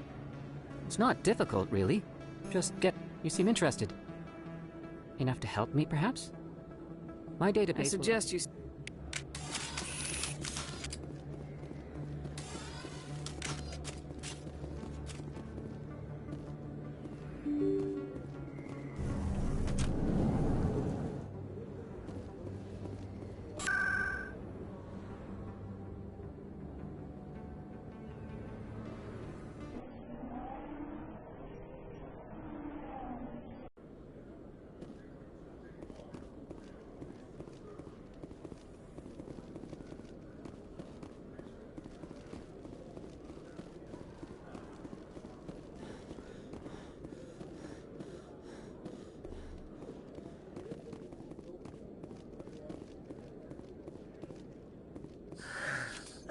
It's not difficult, really. Just you seem interested. Enough to help me, perhaps? My database I suggest you...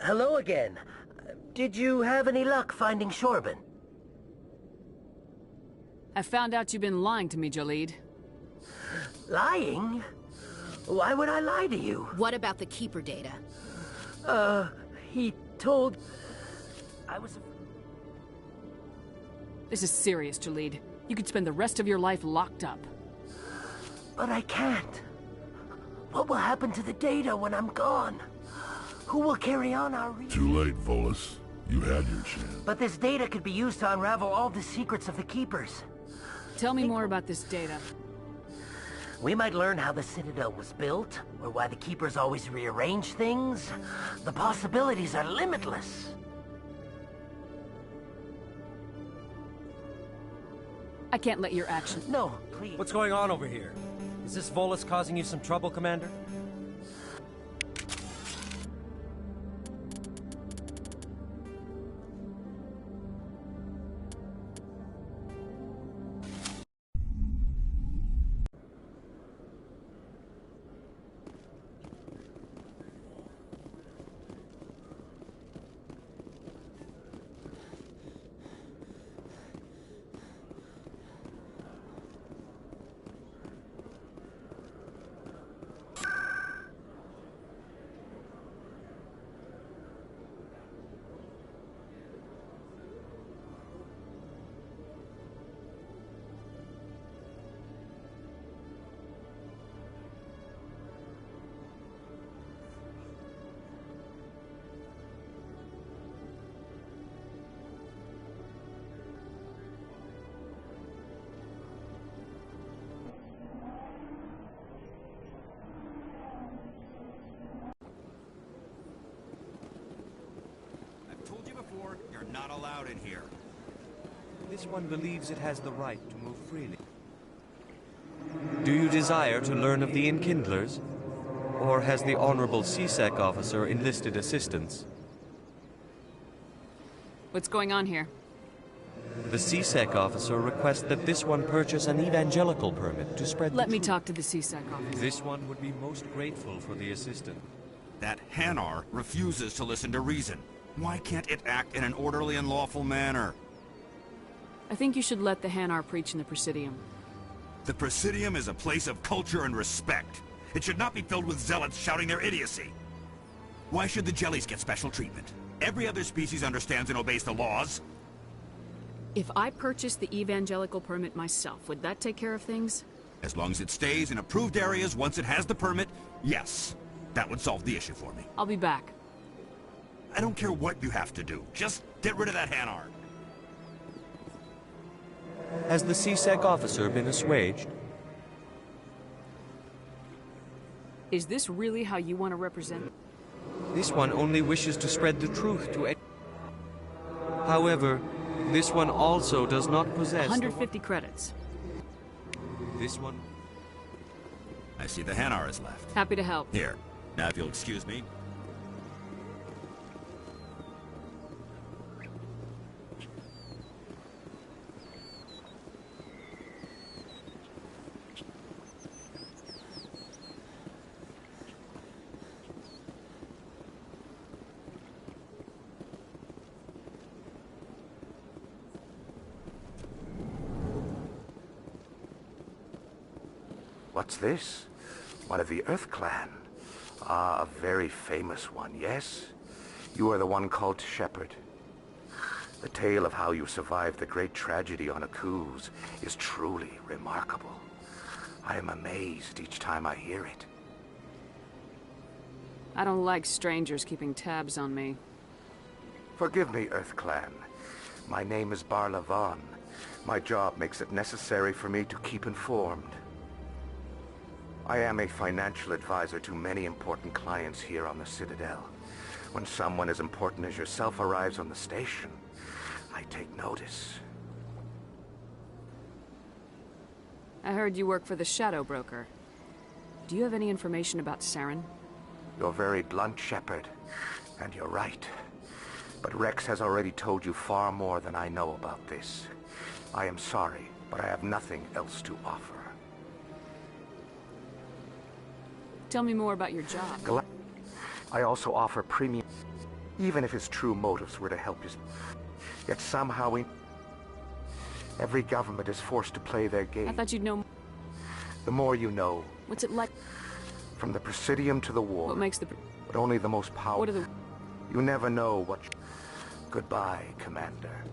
Hello again. Did you have any luck finding Shorban? I found out you've been lying to me, Jalid. Lying? Why would I lie to you? What about the Keeper data? He told... I was... This is serious, Jalid. You could spend the rest of your life locked up. But I can't. What will happen to the data when I'm gone? Who will carry on our research? Too late, Volus. You had your chance. But this data could be used to unravel all the secrets of the Keepers. Tell me more about this data. We might learn how the Citadel was built, or why the Keepers always rearrange things. The possibilities are limitless. I can't let your actions... No, please. What's going on over here? Is this Volus causing you some trouble, Commander? You're not allowed in here. This one believes it has the right to move freely. Do you desire to learn of the Enkindlers? Or has the Honorable CSEC officer enlisted assistance? What's going on here? The CSEC officer requests that this one purchase an evangelical permit to spread Let me talk to the CSEC officer. This one would be most grateful for the assistance. That Hanar refuses to listen to reason. Why can't it act in an orderly and lawful manner? I think you should let the Hanar preach in the Presidium. The Presidium is a place of culture and respect. It should not be filled with zealots shouting their idiocy. Why should the jellies get special treatment? Every other species understands and obeys the laws. If I purchased the evangelical permit myself, would that take care of things? As long as it stays in approved areas once it has the permit, yes. That would solve the issue for me. I'll be back. I don't care what you have to do. Just get rid of that Hanar. Has the CSEC officer been assuaged? Is this really how you want to represent? This one only wishes to spread the truth to However, this one also does not possess 150 credits. This one? I see the Hanar is left. Happy to help. Here. Now if you'll excuse me. What's this? One of the Earth Clan. Ah, a very famous one, yes? You are the one called Shepherd. The tale of how you survived the great tragedy on Akuz is truly remarkable. I am amazed each time I hear it. I don't like strangers keeping tabs on me. Forgive me, Earth Clan. My name is Barla Vaughn. My job makes it necessary for me to keep informed. I am a financial advisor to many important clients here on the Citadel. When someone as important as yourself arrives on the station, I take notice. I heard you work for the Shadow Broker. Do you have any information about Saren? You're very blunt, Shepherd, and you're right. But Rex has already told you far more than I know about this. I am sorry, but I have nothing else to offer. Tell me more about your job. I also offer premium, even if his true motives were to help you. Yet somehow every government is forced to play their game. I thought you'd know. The more you know. What's it like? From the Presidium to the war. What makes the... But only the most powerful. What are the... You never know what... Goodbye, Commander.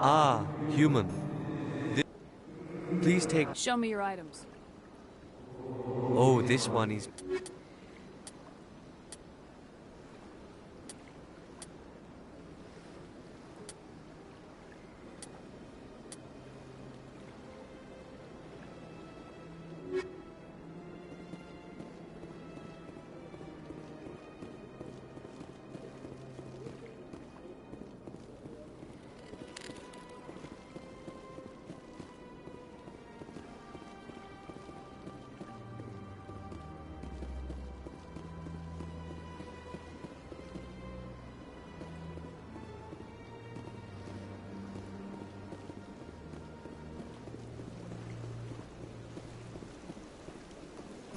Ah, human. Please take... Show me your items. Oh, this one is...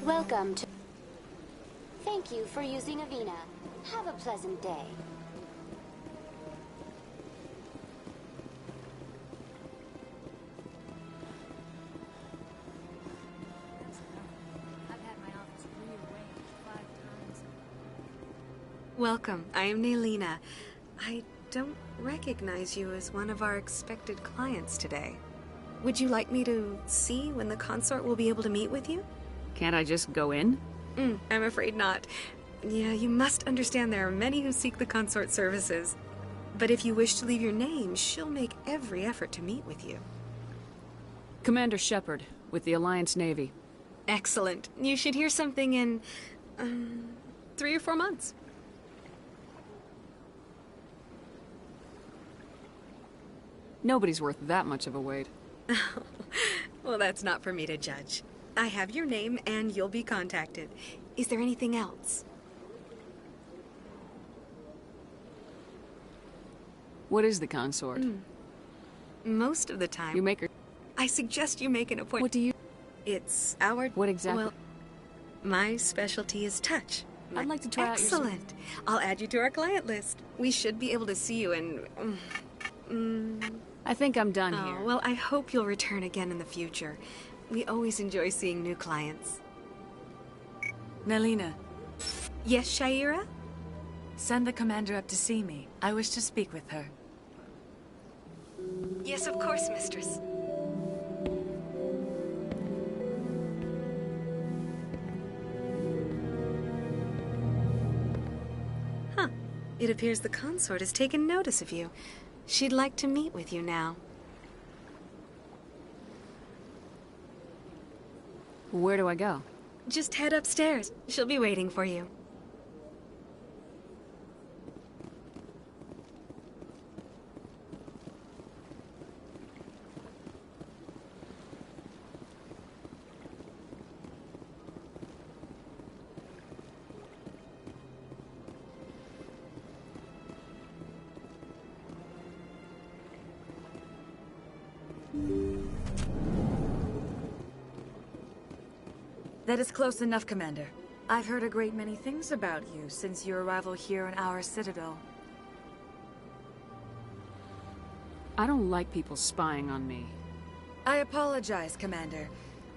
Welcome to... Thank you for using Avena. Have a pleasant day. Welcome. I am Naelina. I don't recognize you as one of our expected clients today. Would you like me to see when the consort will be able to meet with you? Can't I just go in? I'm afraid not. Yeah, you must understand there are many who seek the consort services. But if you wish to leave your name, she'll make every effort to meet with you. Commander Shepard, with the Alliance Navy. Excellent. You should hear something in... 3 or 4 months. Nobody's worth that much of a wait. Well, that's not for me to judge. I have your name, and you'll be contacted. Is there anything else? What is the consort? Most of the time... You make her... I suggest you make an appointment. What do you... It's our... What exactly? Well, my specialty is touch. I'd like to try out your... Excellent. I'll add you to our client list. We should be able to see you in... I think I'm done here. Well, I hope you'll return again in the future. We always enjoy seeing new clients. Naelina. Yes, Shaira? Send the commander up to see me. I wish to speak with her. Yes, of course, mistress. Huh. It appears the consort has taken notice of you. She'd like to meet with you now. Where do I go? Just head upstairs. She'll be waiting for you. That is close enough, Commander. I've heard a great many things about you since your arrival here in our Citadel. I don't like people spying on me. I apologize, Commander.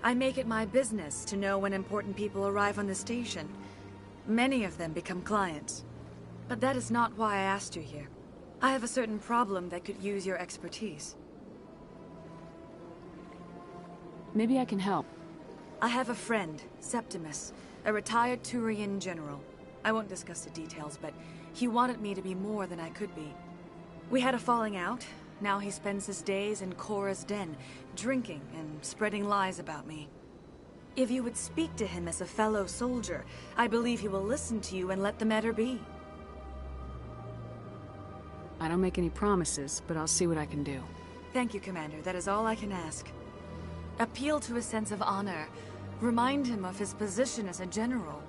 I make it my business to know when important people arrive on the station. Many of them become clients. But that is not why I asked you here. I have a certain problem that could use your expertise. Maybe I can help. I have a friend, Septimus, a retired Turian general. I won't discuss the details, but he wanted me to be more than I could be. We had a falling out. Now he spends his days in Korra's den, drinking and spreading lies about me. If you would speak to him as a fellow soldier, I believe he will listen to you and let the matter be. I don't make any promises, but I'll see what I can do. Thank you, Commander. That is all I can ask. Appeal to his sense of honor. Remind him of his position as a general.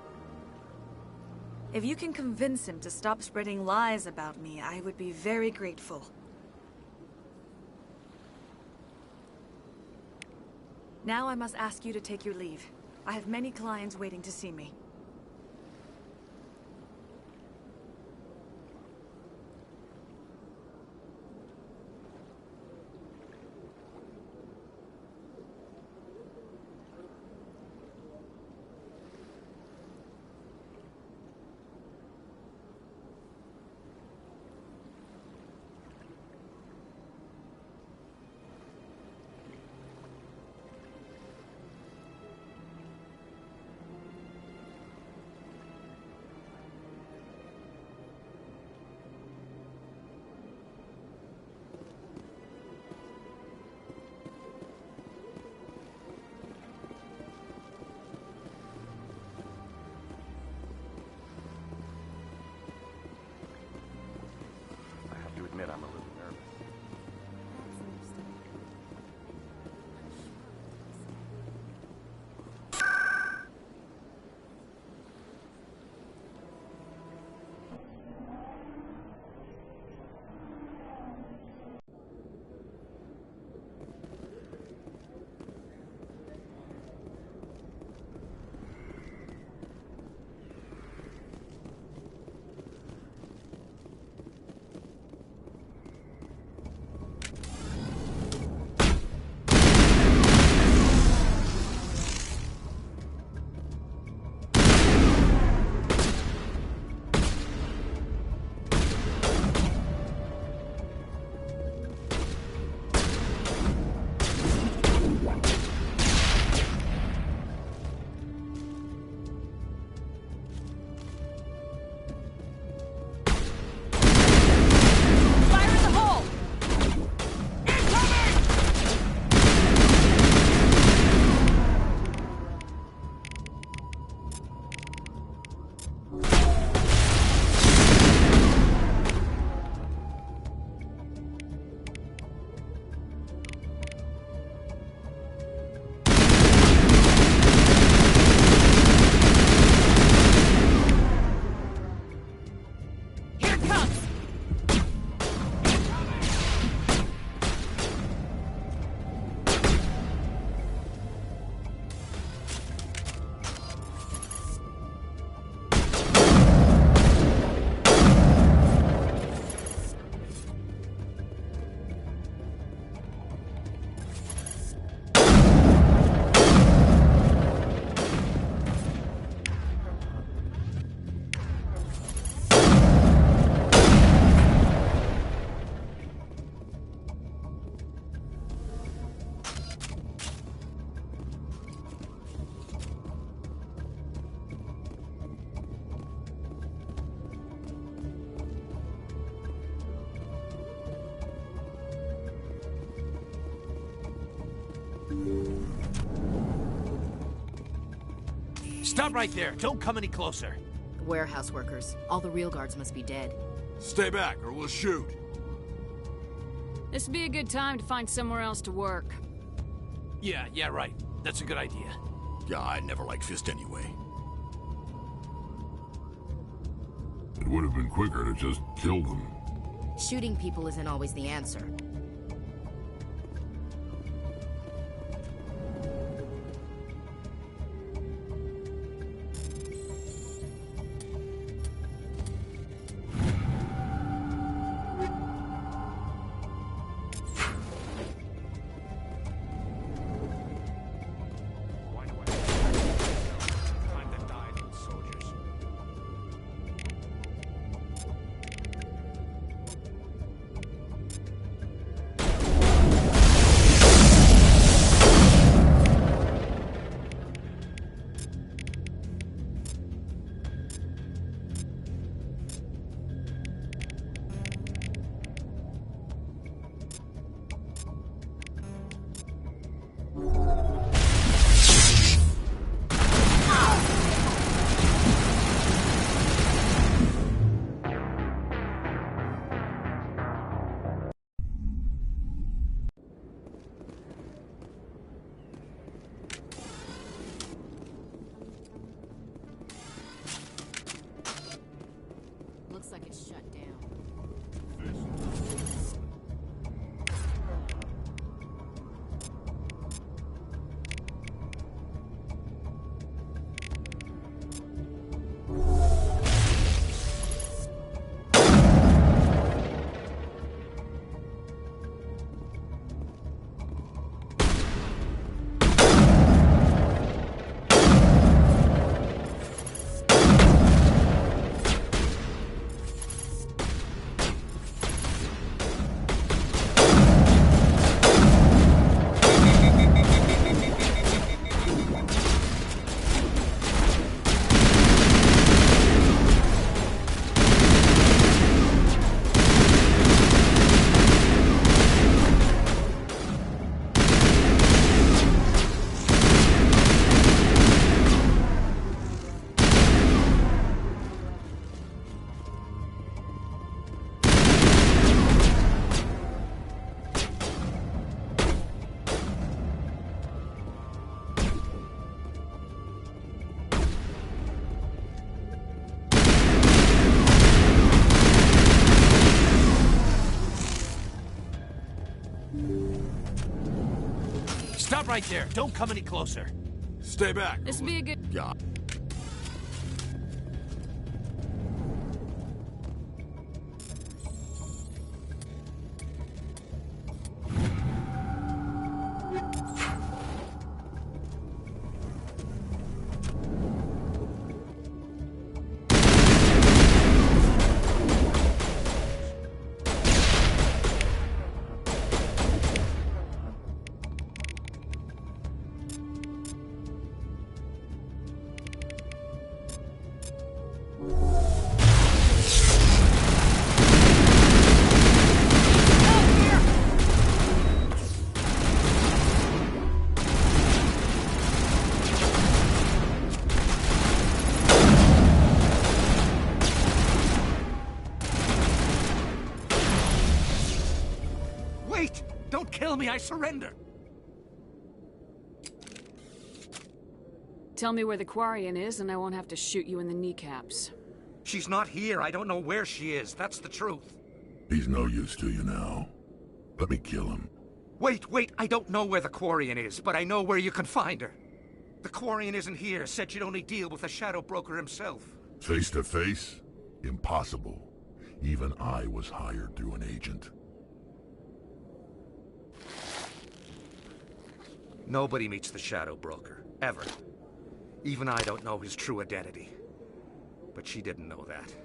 If you can convince him to stop spreading lies about me, I would be very grateful. Now I must ask you to take your leave. I have many clients waiting to see me. I'm a little nervous. Stop right there. Don't come any closer. The warehouse workers. All the real guards must be dead. Stay back, or we'll shoot. This would be a good time to find somewhere else to work. Yeah, right. That's a good idea. Yeah, I never liked Fist anyway. It would have been quicker to just kill them. Shooting people isn't always the answer. Looks like it's shut down. Stop right there. Don't come any closer. Stay back. This would be a good... Yeah. Wait! Don't kill me, I surrender! Tell me where the Quarian is and I won't have to shoot you in the kneecaps. She's not here. I don't know where she is. That's the truth. He's no use to you now. Let me kill him. Wait! I don't know where the Quarian is, but I know where you can find her. The Quarian isn't here. Said you'd only deal with the Shadow Broker himself. Face to face? Impossible. Even I was hired through an agent. Nobody meets the Shadow Broker. Ever. Even I don't know his true identity. But she didn't know that.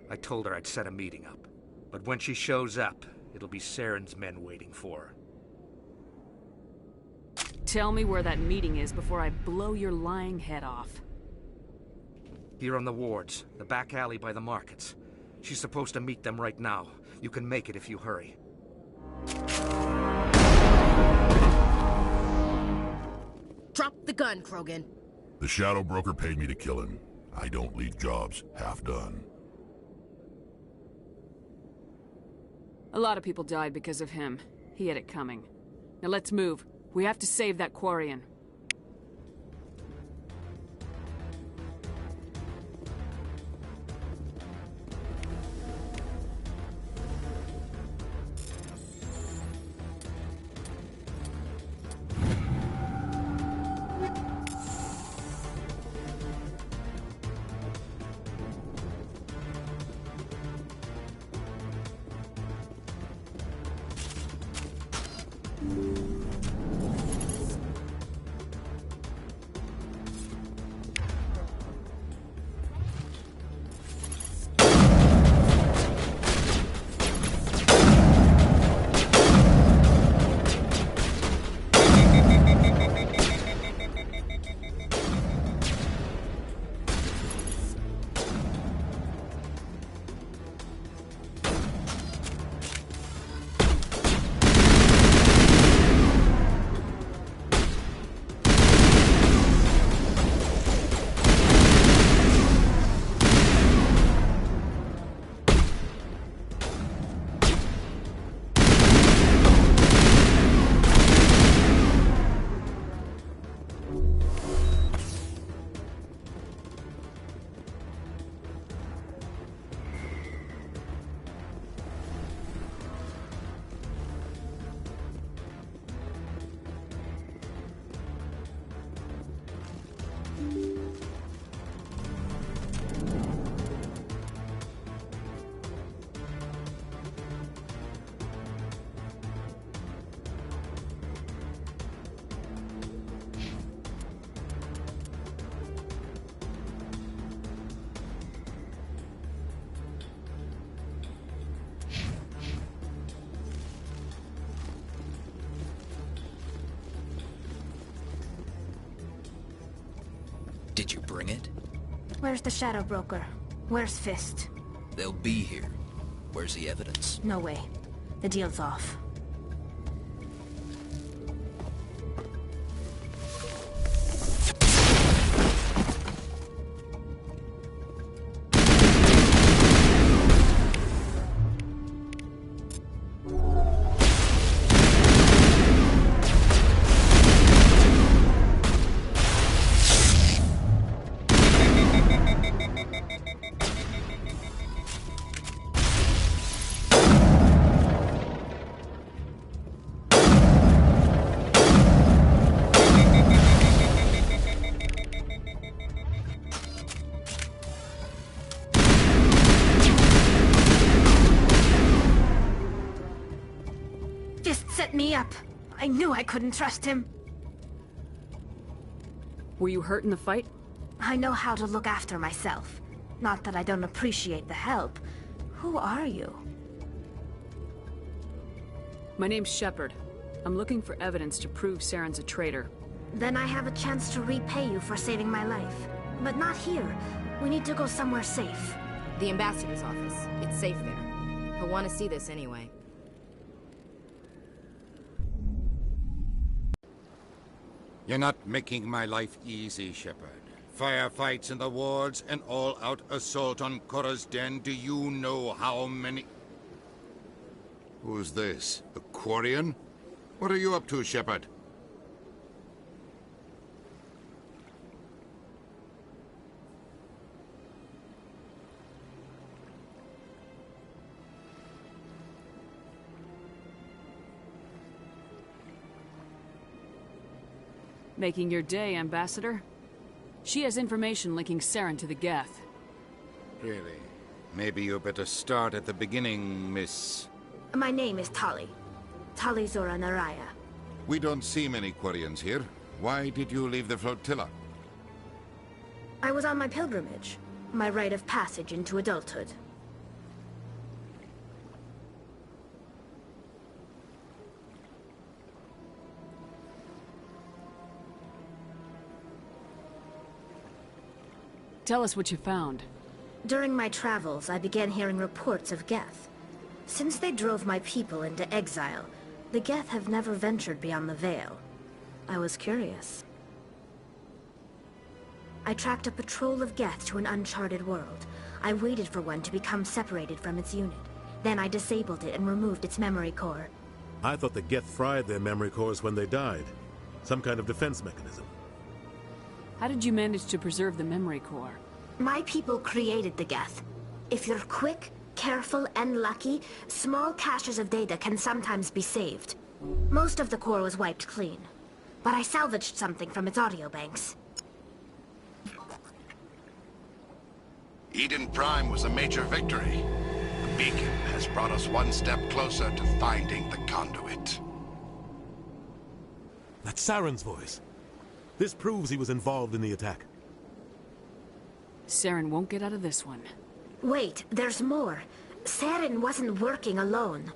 I told her I'd set a meeting up. But when she shows up, it'll be Saren's men waiting for her. Tell me where that meeting is before I blow your lying head off. Here on the wards, the back alley by the markets. She's supposed to meet them right now. You can make it if you hurry. Drop the gun, Krogan. The Shadow Broker paid me to kill him. I don't leave jobs half done. A lot of people died because of him. He had it coming. Now let's move. We have to save that Quarian. Did you bring it? Where's the Shadow Broker? Where's Fist? They'll be here. Where's the evidence? No way. The deal's off. Set me up. I knew I couldn't trust him. Were you hurt in the fight? I know how to look after myself. Not that I don't appreciate the help. Who are you? My name's Shepard. I'm looking for evidence to prove Saren's a traitor. Then I have a chance to repay you for saving my life. But not here. We need to go somewhere safe. The ambassador's office. It's safe there. He'll want to see this anyway. You're not making my life easy, Shepard. Firefights in the wards, an all-out assault on Korra's den. Do you know how many... Who's this? A Quarian? What are you up to, Shepard? Making your day, Ambassador. She has information linking Saren to the Geth. Really? Maybe you better start at the beginning, Miss... My name is Tali. Tali'Zorah Naraya. We don't see many Quarians here. Why did you leave the flotilla? I was on my pilgrimage. My rite of passage into adulthood. Tell us what you found. During my travels, I began hearing reports of Geth. Since they drove my people into exile, the Geth have never ventured beyond the Veil. I was curious. I tracked a patrol of Geth to an uncharted world. I waited for one to become separated from its unit. Then I disabled it and removed its memory core. I thought the Geth fried their memory cores when they died. Some kind of defense mechanism. How did you manage to preserve the memory core? My people created the Geth. If you're quick, careful, and lucky, small caches of data can sometimes be saved. Most of the core was wiped clean, but I salvaged something from its audio banks. Eden Prime was a major victory. The beacon has brought us one step closer to finding the conduit. That's Saren's voice. This proves he was involved in the attack. Saren won't get out of this one. Wait, there's more. Saren wasn't working alone.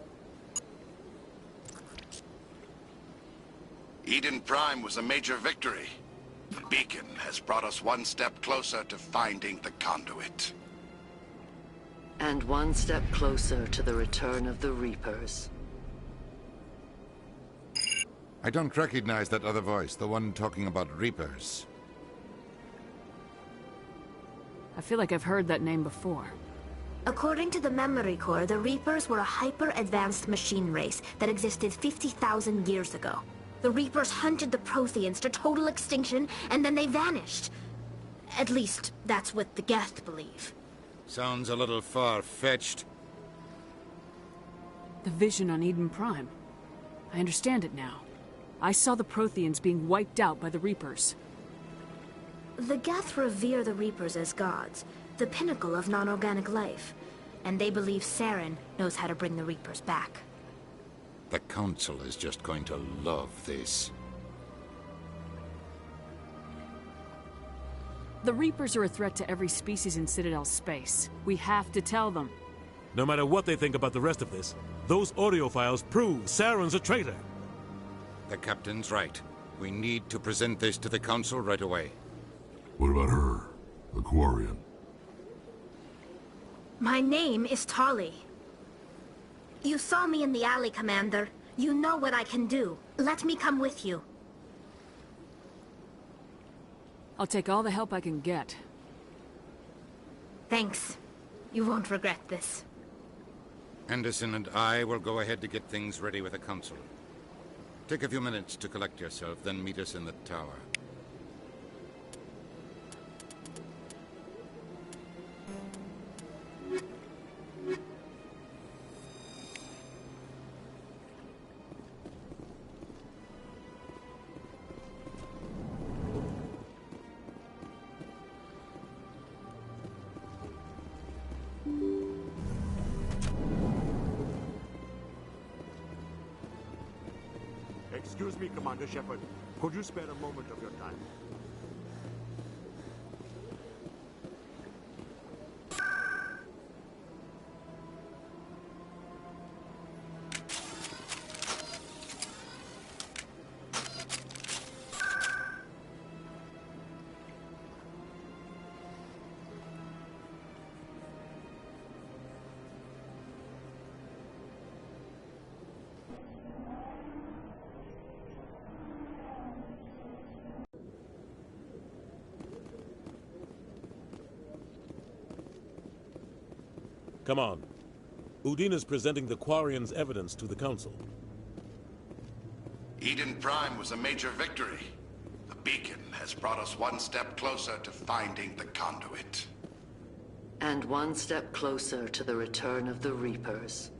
Eden Prime was a major victory. The beacon has brought us one step closer to finding the conduit. And one step closer to the return of the Reapers. I don't recognize that other voice, the one talking about Reapers. I feel like I've heard that name before. According to the memory core, the Reapers were a hyper-advanced machine race that existed 50,000 years ago. The Reapers hunted the Protheans to total extinction, and then they vanished. At least, that's what the Geth believe. Sounds a little far-fetched. The vision on Eden Prime. I understand it now. I saw the Protheans being wiped out by the Reapers. The Geth revere the Reapers as gods, the pinnacle of non-organic life. And they believe Saren knows how to bring the Reapers back. The Council is just going to love this. The Reapers are a threat to every species in Citadel space. We have to tell them. No matter what they think about the rest of this, those audio files prove Saren's a traitor. The Captain's right. We need to present this to the Council right away. What about her? The Quarian? My name is Tali. You saw me in the alley, Commander. You know what I can do. Let me come with you. I'll take all the help I can get. Thanks. You won't regret this. Anderson and I will go ahead to get things ready with the Council. Take a few minutes to collect yourself, then meet us in the tower. Excuse me, Commander Shepard. Could you spare a moment of your time? Come on. Udina's presenting the Quarian's evidence to the Council. Eden Prime was a major victory. The beacon has brought us one step closer to finding the conduit. And one step closer to the return of the Reapers.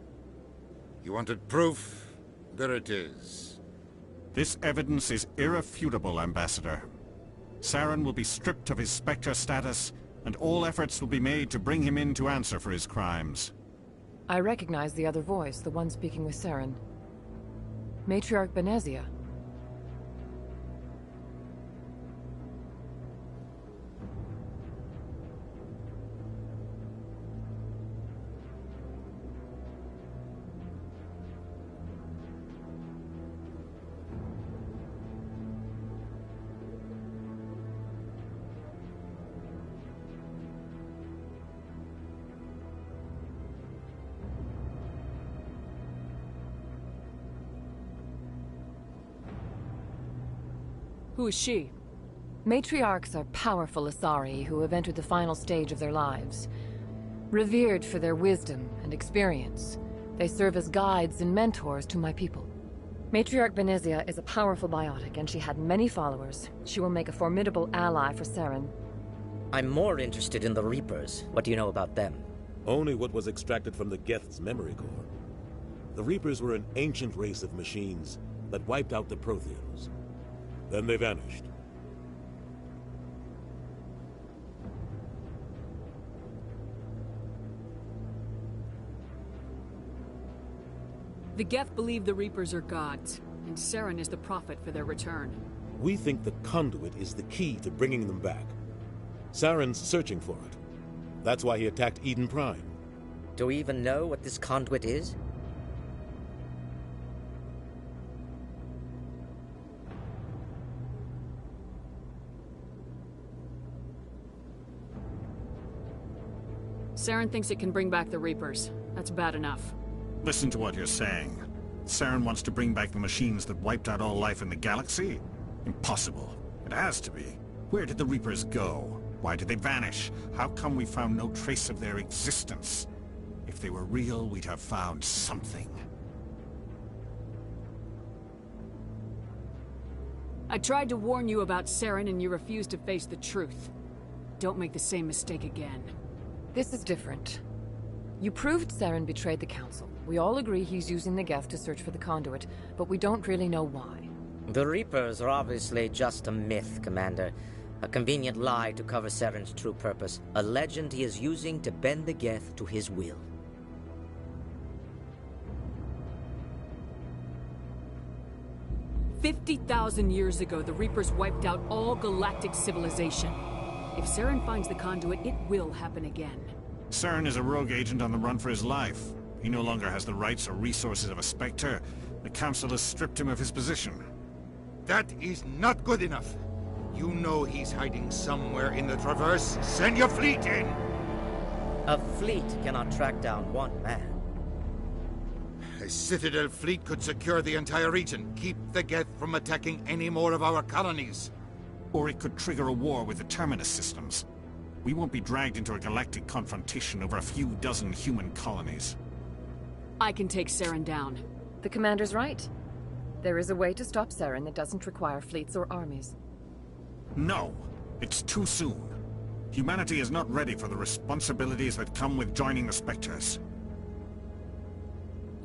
You wanted proof? There it is. This evidence is irrefutable, Ambassador. Saren will be stripped of his Spectre status, and all efforts will be made to bring him in to answer for his crimes. I recognize the other voice, the one speaking with Saren. Matriarch Benezia. Who is she? Matriarchs are powerful Asari who have entered the final stage of their lives. Revered for their wisdom and experience, they serve as guides and mentors to my people. Matriarch Benezia is a powerful biotic, and she had many followers. She will make a formidable ally for Saren. I'm more interested in the Reapers. What do you know about them? Only what was extracted from the Geth's memory core. The Reapers were an ancient race of machines that wiped out the Protheans. Then they vanished. The Geth believe the Reapers are gods, and Saren is the prophet for their return. We think the conduit is the key to bringing them back. Saren's searching for it. That's why he attacked Eden Prime. Do we even know what this conduit is? Saren thinks it can bring back the Reapers. That's bad enough. Listen to what you're saying. Saren wants to bring back the machines that wiped out all life in the galaxy? Impossible. It has to be. Where did the Reapers go? Why did they vanish? How come we found no trace of their existence? If they were real, we'd have found something. I tried to warn you about Saren and you refused to face the truth. Don't make the same mistake again. This is different. You proved Saren betrayed the Council. We all agree he's using the Geth to search for the conduit, but we don't really know why. The Reapers are obviously just a myth, Commander. A convenient lie to cover Saren's true purpose. A legend he is using to bend the Geth to his will. "50,000 years ago, the Reapers wiped out all galactic civilization. If Saren finds the conduit, it will happen again. Saren is a rogue agent on the run for his life. He no longer has the rights or resources of a Spectre. The Council has stripped him of his position. That is not good enough. You know he's hiding somewhere in the Traverse. Send your fleet in! A fleet cannot track down one man. A Citadel fleet could secure the entire region, keep the Geth from attacking any more of our colonies. Or it could trigger a war with the Terminus systems. We won't be dragged into a galactic confrontation over a few dozen human colonies. I can take Saren down. The Commander's right. There is a way to stop Saren that doesn't require fleets or armies. No! It's too soon. Humanity is not ready for the responsibilities that come with joining the Spectres.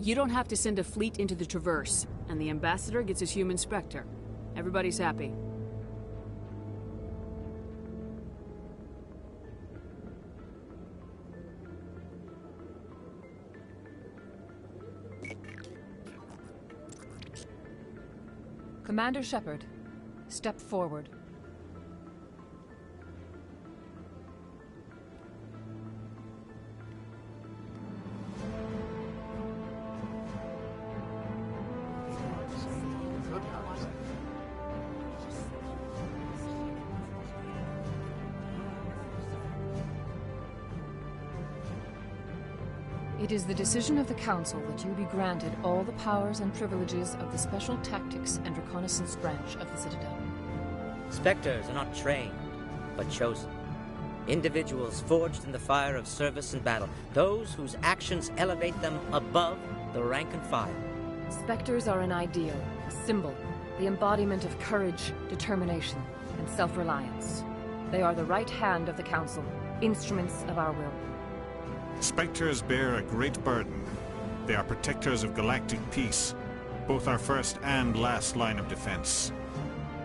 You don't have to send a fleet into the Traverse, and the Ambassador gets his human Spectre. Everybody's happy. Commander Shepard, step forward. It is the decision of the Council that you be granted all the powers and privileges of the Special Tactics and Reconnaissance Branch of the Citadel. Spectres are not trained, but chosen. Individuals forged in the fire of service and battle. Those whose actions elevate them above the rank and file. Spectres are an ideal, a symbol, the embodiment of courage, determination, and self-reliance. They are the right hand of the Council, instruments of our will. Spectres bear a great burden. They are protectors of galactic peace, both our first and last line of defense.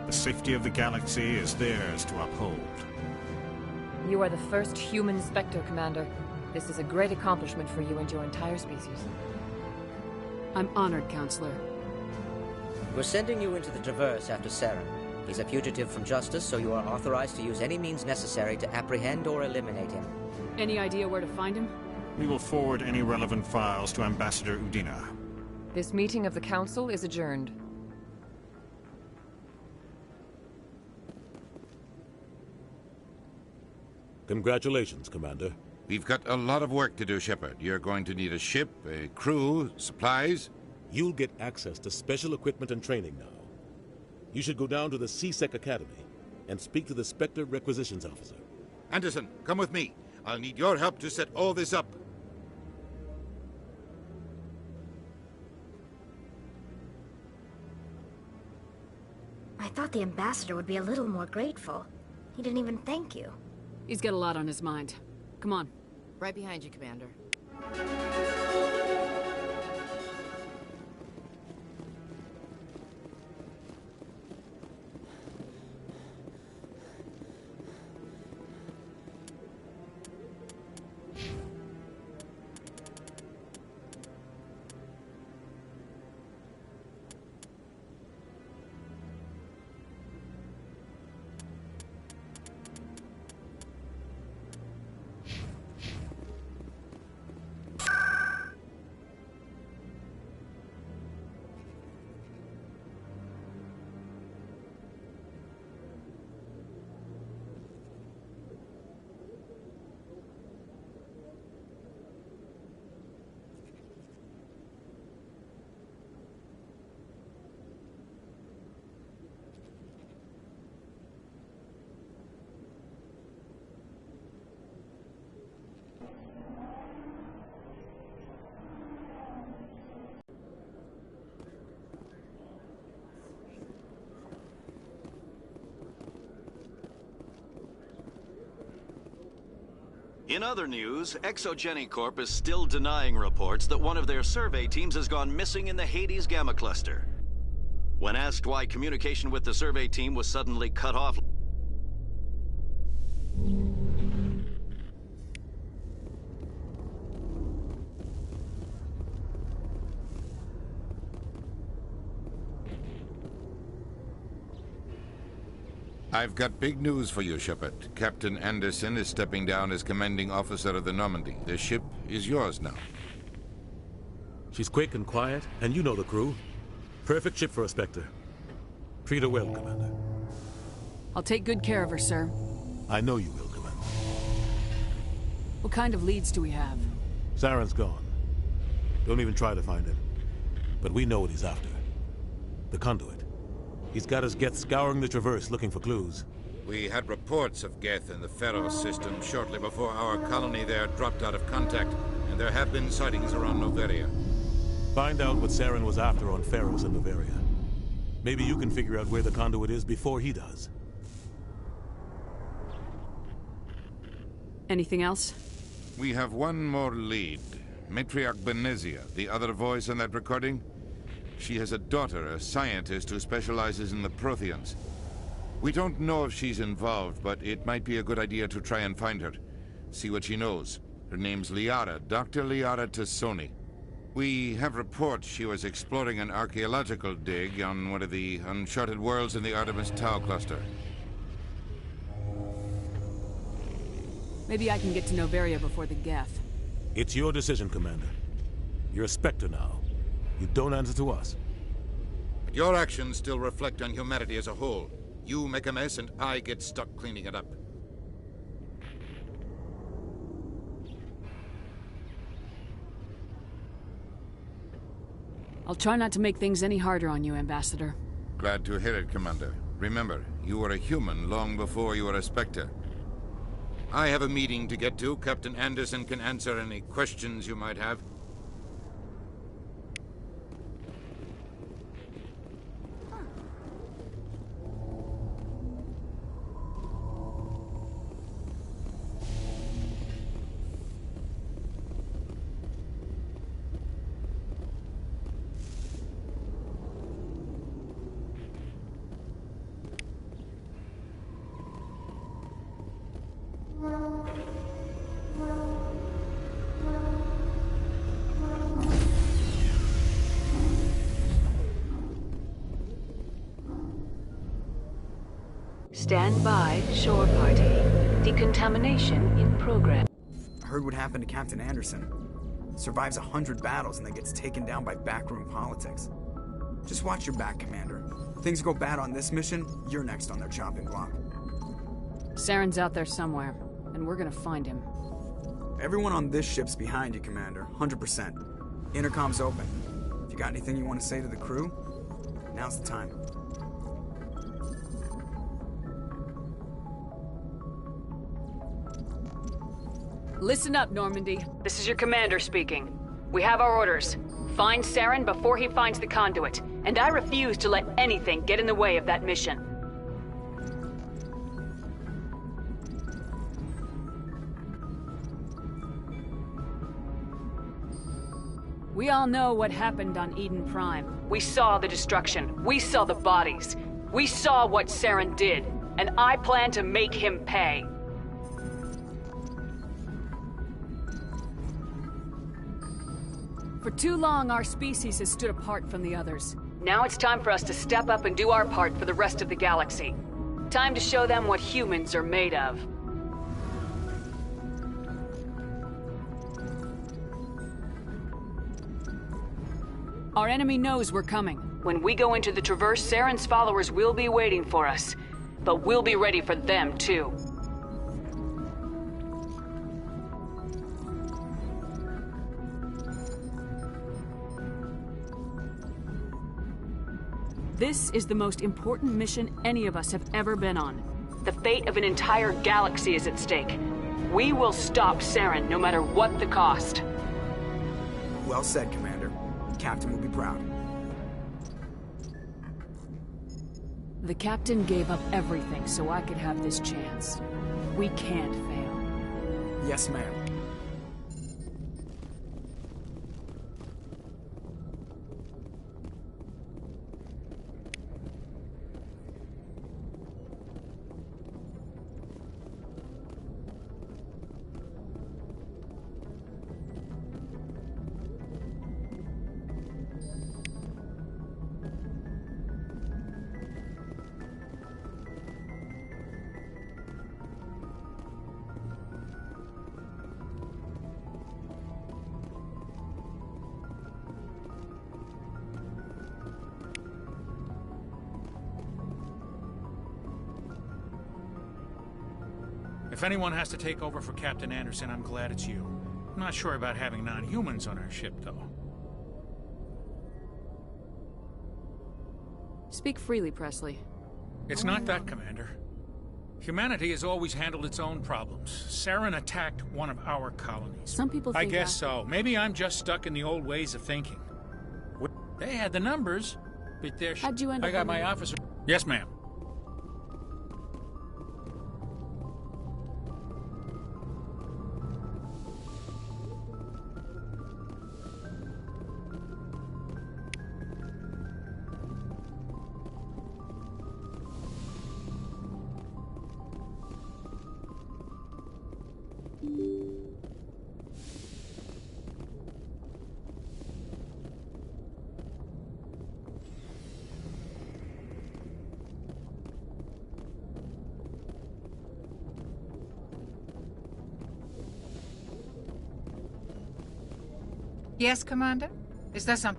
The safety of the galaxy is theirs to uphold. You are the first human Spectre, Commander. This is a great accomplishment for you and your entire species. I'm honored, Counselor. We're sending you into the Traverse after Saren. He's a fugitive from justice, so you are authorized to use any means necessary to apprehend or eliminate him. Any idea where to find him? We will forward any relevant files to Ambassador Udina. This meeting of the Council is adjourned. Congratulations, Commander. We've got a lot of work to do, Shepard. You're going to need a ship, a crew, supplies. You'll get access to special equipment and training now. You should go down to the CSEC Academy. and speak to the Spectre Requisitions Officer. Anderson, come with me. I'll need your help to set all this up. I thought the ambassador would be a little more grateful. He didn't even thank you. He's got a lot on his mind. Come on. Right behind you, Commander. In other news, Exogeny Corp is still denying reports that one of their survey teams has gone missing in the Hades Gamma Cluster. When asked why communication with the survey team was suddenly cut off, I've got big news for you, Shepard. Captain Anderson is stepping down as commanding officer of the Normandy. The ship is yours now. She's quick and quiet, and you know the crew. Perfect ship for a Spectre. Treat her well, Commander. I'll take good care of her, sir. I know you will, Commander. What kind of leads do we have? Saren's gone. Don't even try to find him. But we know what he's after. The conduit. He's got his Geth scouring the Traverse looking for clues. We had reports of Geth in the Pharos system shortly before our colony there dropped out of contact, and there have been sightings around Noveria. Find out what Saren was after on Pharos and Noveria. Maybe you can figure out where the conduit is before he does. Anything else? We have one more lead. Matriarch Benezia, the other voice in that recording. She has a daughter, a scientist who specializes in the Protheans. We don't know if she's involved, but it might be a good idea to try and find her. See what she knows. Her name's Liara, Dr. Liara Tassoni. We have reports she was exploring an archaeological dig on one of the uncharted worlds in the Artemis Tau cluster. Maybe I can get to Noveria before the Geth. It's your decision, Commander. You're a Spectre now. You don't answer to us. But your actions still reflect on humanity as a whole. You make a mess and I get stuck cleaning it up. I'll try not to make things any harder on you, Ambassador. Glad to hear it, Commander. Remember, you were a human long before you were a Spectre. I have a meeting to get to. Captain Anderson can answer any questions you might have. Stand by, shore party. Decontamination in progress. Heard what happened to Captain Anderson. Survives 100 battles and then gets taken down by backroom politics. Just watch your back, Commander. Things go bad on this mission, you're next on their chopping block. Saren's out there somewhere, and we're gonna find him. Everyone on this ship's behind you, Commander. 100%. Intercom's open. If you got anything you want to say to the crew, now's the time. Listen up, Normandy. This is your commander speaking. We have our orders. Find Saren before he finds the conduit, and I refuse to let anything get in the way of that mission. We all know what happened on Eden Prime. We saw the destruction. We saw the bodies. We saw what Saren did, and I plan to make him pay. For too long, our species has stood apart from the others. Now it's time for us to step up and do our part for the rest of the galaxy. Time to show them what humans are made of. Our enemy knows we're coming. When we go into the Traverse, Saren's followers will be waiting for us. But we'll be ready for them, too. This is the most important mission any of us have ever been on. The fate of an entire galaxy is at stake. We will stop Saren, no matter what the cost. Well said, Commander. Captain will be proud. The Captain gave up everything so I could have this chance. We can't fail. Yes, ma'am. If anyone has to take over for Captain Anderson, I'm glad it's you. I'm not sure about having non-humans on our ship, though. Speak freely, Presley. It's not that, Commander. Humanity has always handled its own problems. Saren attacked one of our colonies. Some people think I guess so. Maybe I'm just stuck in the old ways of thinking. They had the numbers, but they're... How'd you end up I got on my the- officer... Yes, ma'am. Yes, Commander? Is there some...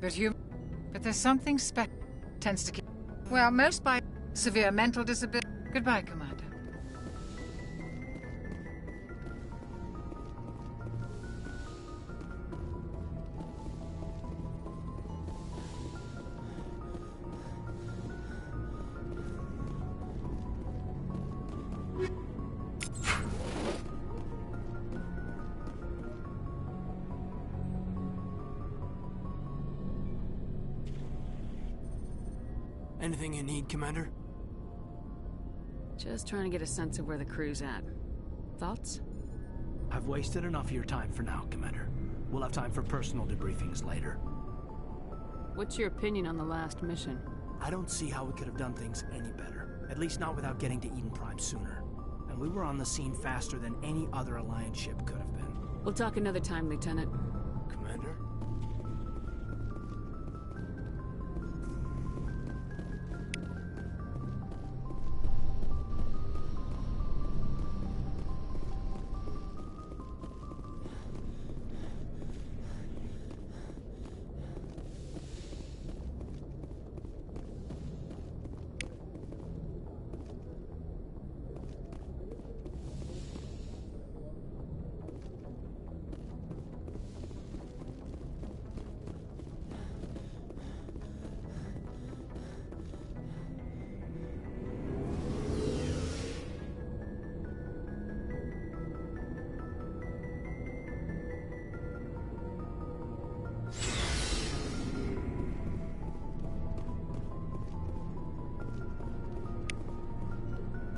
But there's something tends to keep... Well, most by severe mental disability. Goodbye, Commander. Anything you need, Commander? Just trying to get a sense of where the crew's at. Thoughts? I've wasted enough of your time for now, Commander. We'll have time for personal debriefings later. What's your opinion on the last mission? I don't see how we could have done things any better. At least not without getting to Eden Prime sooner. And we were on the scene faster than any other Alliance ship could have been. We'll talk another time, Lieutenant. Commander?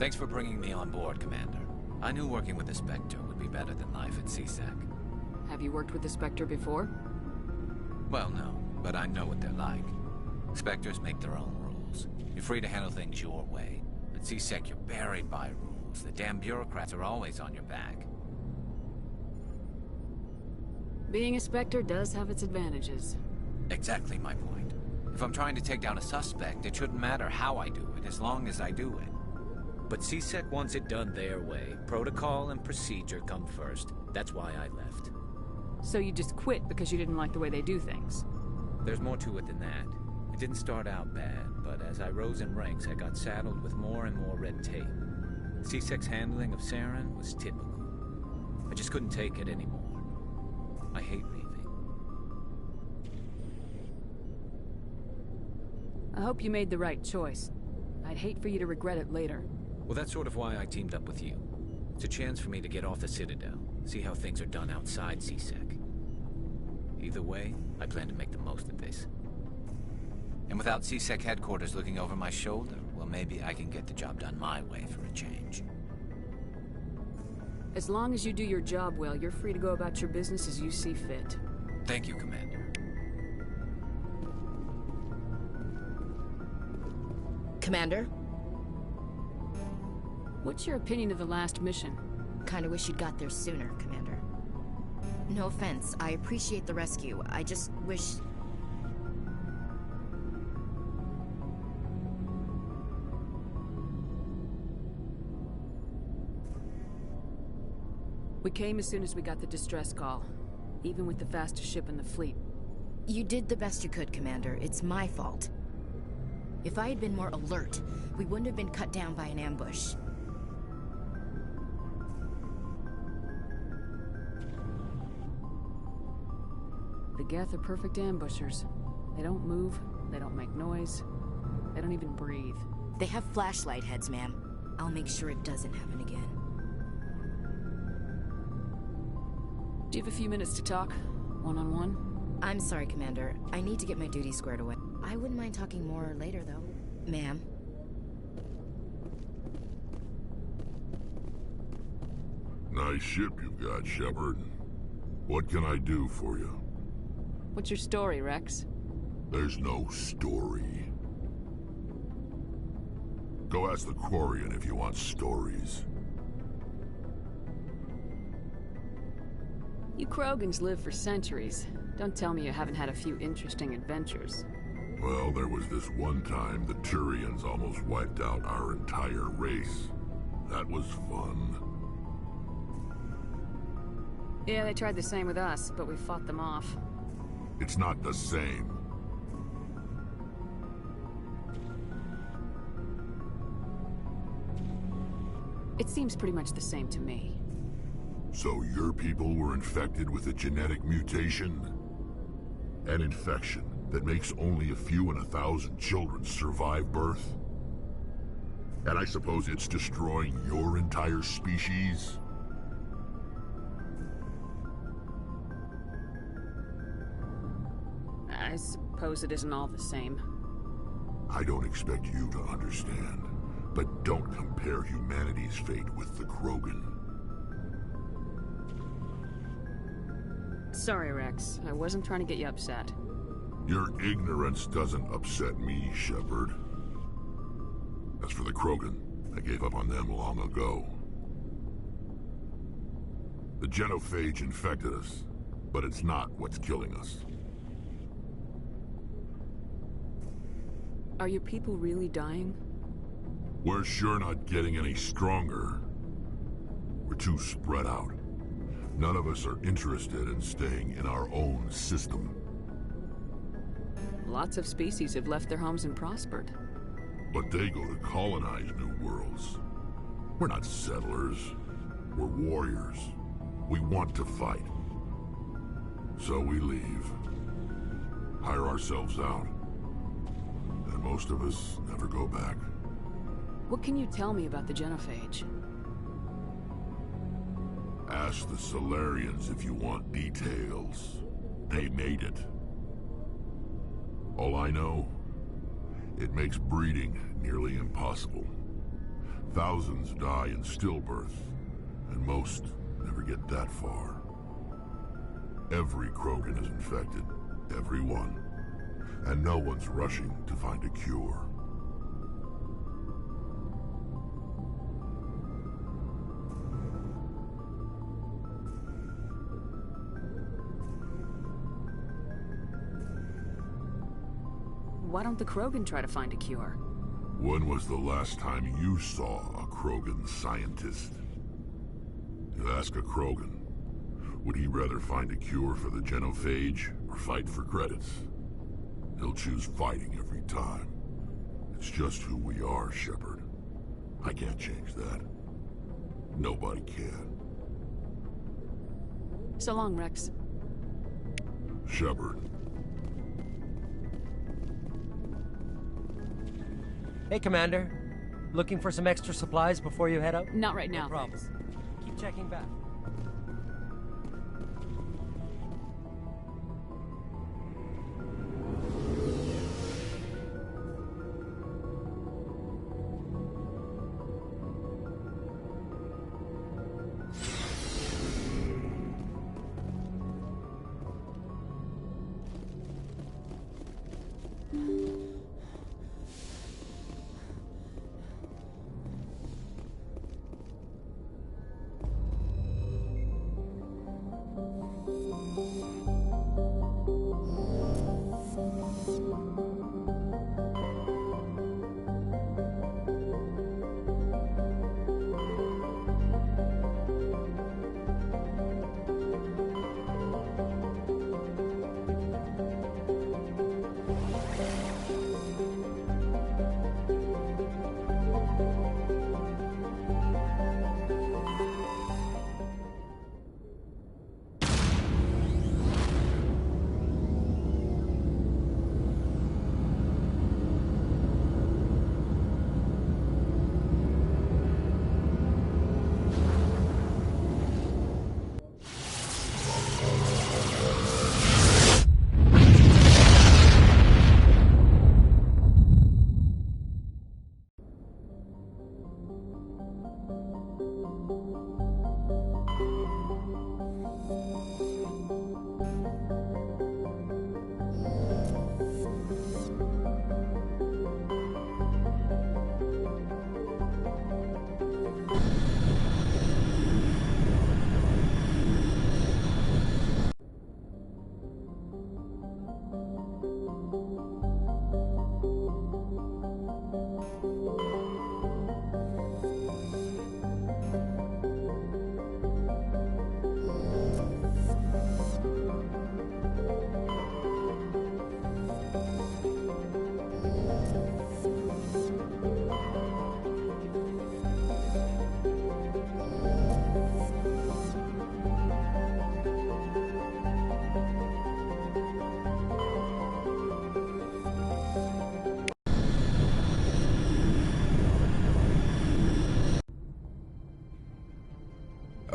Thanks for bringing me on board, Commander. I knew working with the Spectre would be better than life at CSEC. Have you worked with the Spectre before? Well, no, but I know what they're like. Spectres make their own rules. You're free to handle things your way. At CSEC, you're buried by rules. The damn bureaucrats are always on your back. Being a Spectre does have its advantages. Exactly my point. If I'm trying to take down a suspect, it shouldn't matter how I do it, as long as I do it. But CSEC wants it done their way. Protocol and procedure come first. That's why I left. So you just quit because you didn't like the way they do things? There's more to it than that. It didn't start out bad, but as I rose in ranks, I got saddled with more and more red tape. CSEC's handling of Saren was typical. I just couldn't take it anymore. I hate leaving. I hope you made the right choice. I'd hate for you to regret it later. Well, that's sort of why I teamed up with you. It's a chance for me to get off the Citadel, see how things are done outside CSEC. Either way, I plan to make the most of this. And without CSEC headquarters looking over my shoulder, well, maybe I can get the job done my way for a change. As long as you do your job well, you're free to go about your business as you see fit. Thank you, Commander. Commander? What's your opinion of the last mission? Kinda wish you'd got there sooner, Commander. No offense, I appreciate the rescue. I just wish... We came as soon as we got the distress call, even with the fastest ship in the fleet. You did the best you could, Commander. It's my fault. If I had been more alert, we wouldn't have been cut down by an ambush. The Geth are perfect ambushers. They don't move, they don't make noise, they don't even breathe. They have flashlight heads, ma'am. I'll make sure it doesn't happen again. Do you have a few minutes to talk? One-on-one? I'm sorry, Commander. I need to get my duties squared away. I wouldn't mind talking more later, though. Ma'am? Nice ship you've got, Shepard. What can I do for you? What's your story, Rex? There's no story. Go ask the Quarian if you want stories. You Krogans live for centuries. Don't tell me you haven't had a few interesting adventures. Well, there was this one time the Turians almost wiped out our entire race. That was fun. Yeah, they tried the same with us, but we fought them off. It's not the same. It seems pretty much the same to me. So your people were infected with a genetic mutation? An infection that makes only a few in 1,000 children survive birth? And I suppose it's destroying your entire species? I suppose it isn't all the same. I don't expect you to understand, but don't compare humanity's fate with the Krogan. Sorry, Rex. I wasn't trying to get you upset. Your ignorance doesn't upset me, Shepard. As for the Krogan, I gave up on them long ago. The genophage infected us, but it's not what's killing us. Are your people really dying? We're sure not getting any stronger. We're too spread out. None of us are interested in staying in our own system. Lots of species have left their homes and prospered. But they go to colonize new worlds. We're not settlers. We're warriors. We want to fight. So we leave. Hire ourselves out. And most of us never go back. What can you tell me about the genophage? Ask the Solarians if you want details. They made it. All I know, it makes breeding nearly impossible. Thousands die in stillbirth, and most never get that far. Every Krogan is infected, every one, and no one's rushing to find a cure. Why don't the Krogan try to find a cure? When was the last time you saw a Krogan scientist? You ask a Krogan, would he rather find a cure for the genophage or fight for credits? He'll choose fighting every time. It's just who we are, Shepard. I can't change that. Nobody can. So long, Rex. Shepard. Hey, Commander. Looking for some extra supplies before you head out? Not right now. No problem. Keep checking back.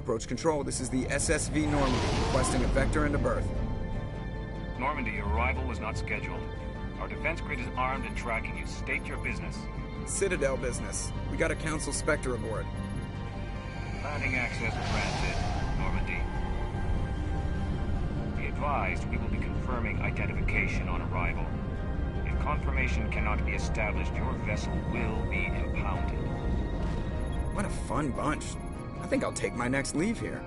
Approach control, this is the SSV Normandy, requesting a vector into berth. Normandy, your arrival was not scheduled. Our defense grid is armed and tracking you. State your business. Citadel business. We got a Council Spectre aboard. Landing access granted, Normandy. Be advised, we will be confirming identification on arrival. If confirmation cannot be established, your vessel will be impounded. What a fun bunch. I think I'll take my next leave here.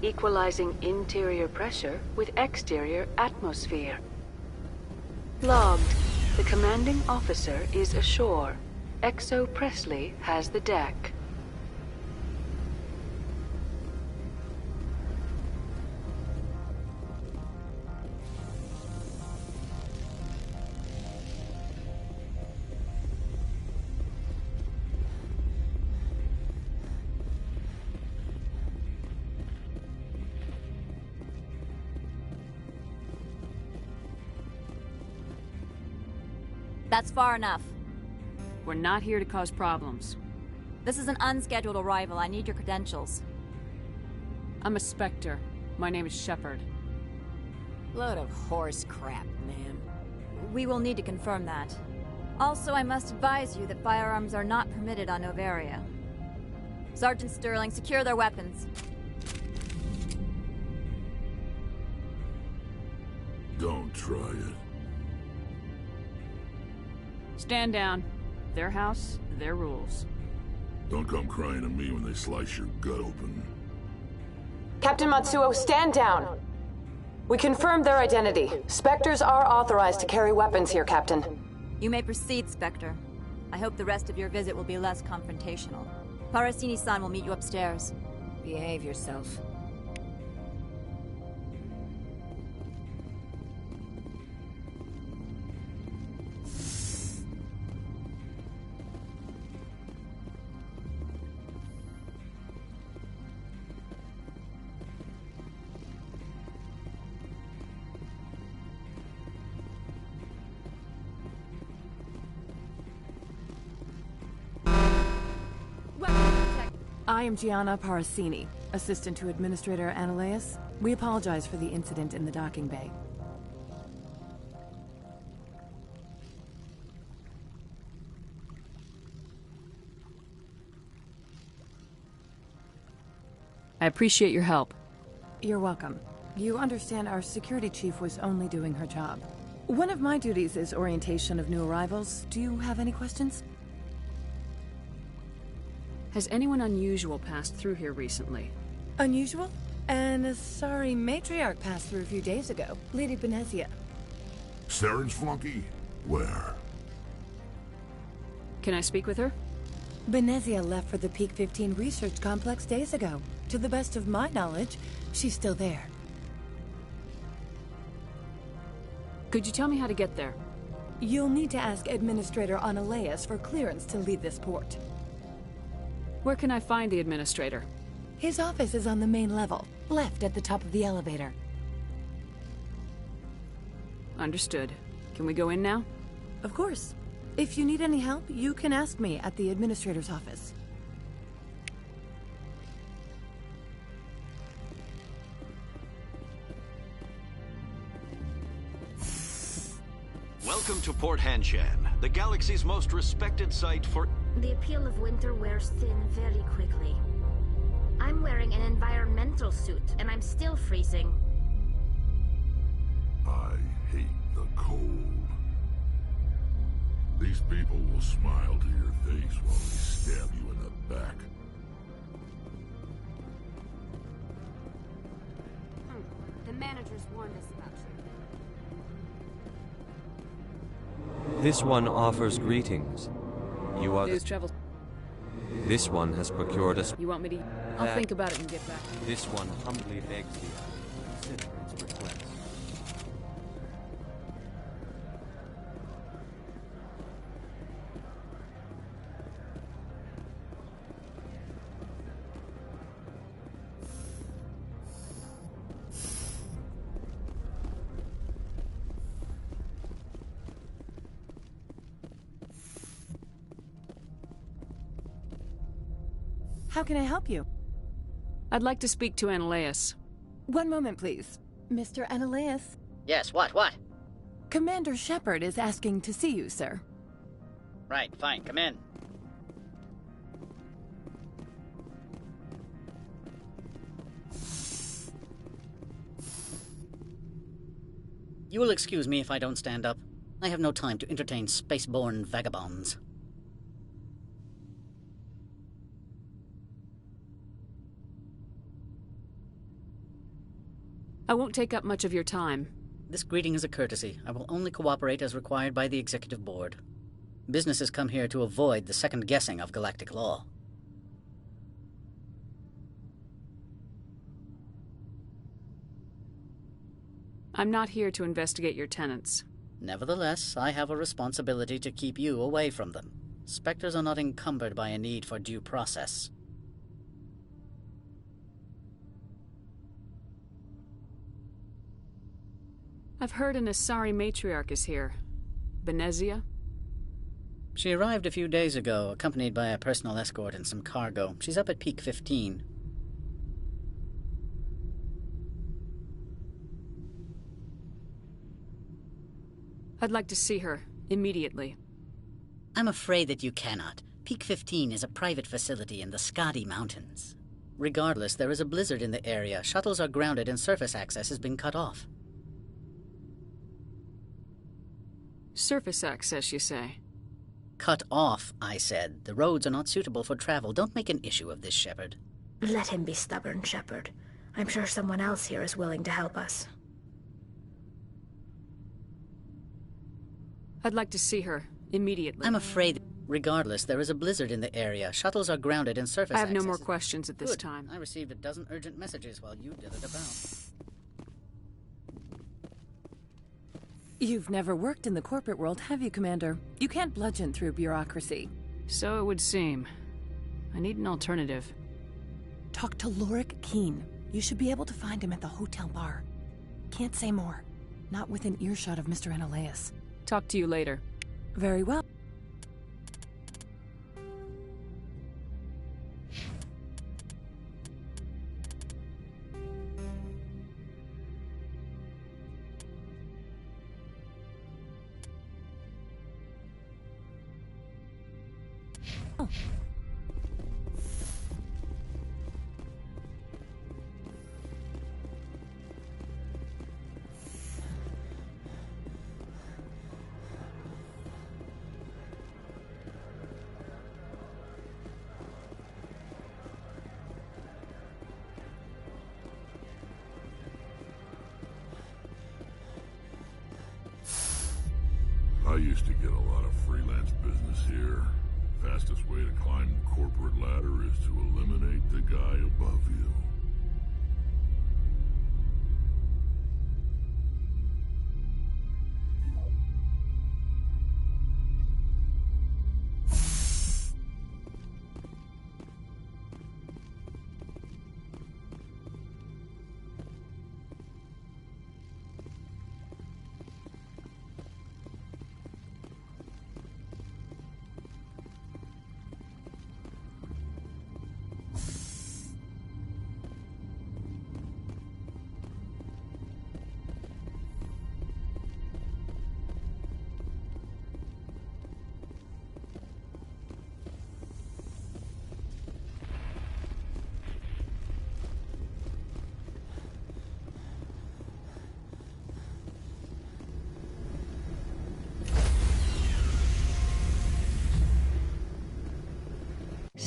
equalizing interior pressure with exterior atmosphere. Logged. The commanding officer is ashore. Exo Presley has the deck. That's far enough. We're not here to cause problems. This is an unscheduled arrival. I need your credentials. I'm a Spectre. My name is Shepard. Load of horse crap, ma'am. We will need to confirm that. Also, I must advise you that firearms are not permitted on Novaria. Sergeant Sterling, secure their weapons. Don't try it. Stand down. Their house, their rules. Don't come crying to me when they slice your gut open. Captain Matsuo, stand down! We confirmed their identity. Spectres are authorized to carry weapons here, Captain. You may proceed, Spectre. I hope the rest of your visit will be less confrontational. Parasini-san will meet you upstairs. Behave yourself. I am Gianna Parasini, assistant to Administrator Ananias. We apologize for the incident in the docking bay. I appreciate your help. You're welcome. You understand our security chief was only doing her job. One of my duties is orientation of new arrivals. Do you have any questions? Has anyone unusual passed through here recently? Unusual? And a sorry matriarch passed through a few days ago. Lady Benezia. Saren's flunky? Where? Can I speak with her? Benezia left for the Peak 15 research complex days ago. To the best of my knowledge, she's still there. Could you tell me how to get there? You'll need to ask Administrator Ananias for clearance to leave this port. Where can I find the Administrator? His office is on the main level, left at the top of the elevator. Understood. Can we go in now? Of course. If you need any help, you can ask me at the Administrator's office. Welcome to Port Hanshan, the galaxy's most respected site for... The appeal of winter wears thin very quickly. I'm wearing an environmental suit, and I'm still freezing. I hate the cold. These people will smile to your face while they stab you in the back. The managers warned us about you. This one offers greetings. You are News travels. This one has procured us. You want me to... I'll think about it and get back. This one humbly begs thee to consider its request. How can I help you? I'd like to speak to Ananias. One moment, please. Mr. Ananias? Yes, what? Commander Shepard is asking to see you, sir. Right, fine, come in. You will excuse me if I don't stand up. I have no time to entertain spaceborne vagabonds. I won't take up much of your time. This greeting is a courtesy. I will only cooperate as required by the Executive Board. Businesses come here to avoid the second guessing of galactic law. I'm not here to investigate your tenants. Nevertheless, I have a responsibility to keep you away from them. Spectres are not encumbered by a need for due process. I've heard an Asari matriarch is here. Benezia? She arrived a few days ago, accompanied by a personal escort and some cargo. She's up at Peak 15. I'd like to see her, immediately. I'm afraid that you cannot. Peak 15 is a private facility in the Skadi Mountains. Regardless, there is a blizzard in the area. Shuttles are grounded and surface access has been cut off. Surface access, you say? Cut off, I said. The roads are not suitable for travel. Don't make an issue of this, Shepard. Let him be stubborn, Shepard. I'm sure someone else here is willing to help us. I'd like to see her, immediately. I'm afraid... Regardless, there is a blizzard in the area. Shuttles are grounded and surface I have access... no more questions at this Good. time. I received a dozen urgent messages while you dithered about. You've never worked in the corporate world, have you, Commander? You can't bludgeon through bureaucracy. So it would seem. I need an alternative. Talk to Lorik Keen. You should be able to find him at the hotel bar. Can't say more. Not within earshot of Mr. Analaeus. Talk to you later. Very well. I used to get a lot of freelance business here. Fastest way to climb the corporate ladder is to eliminate the guy above you.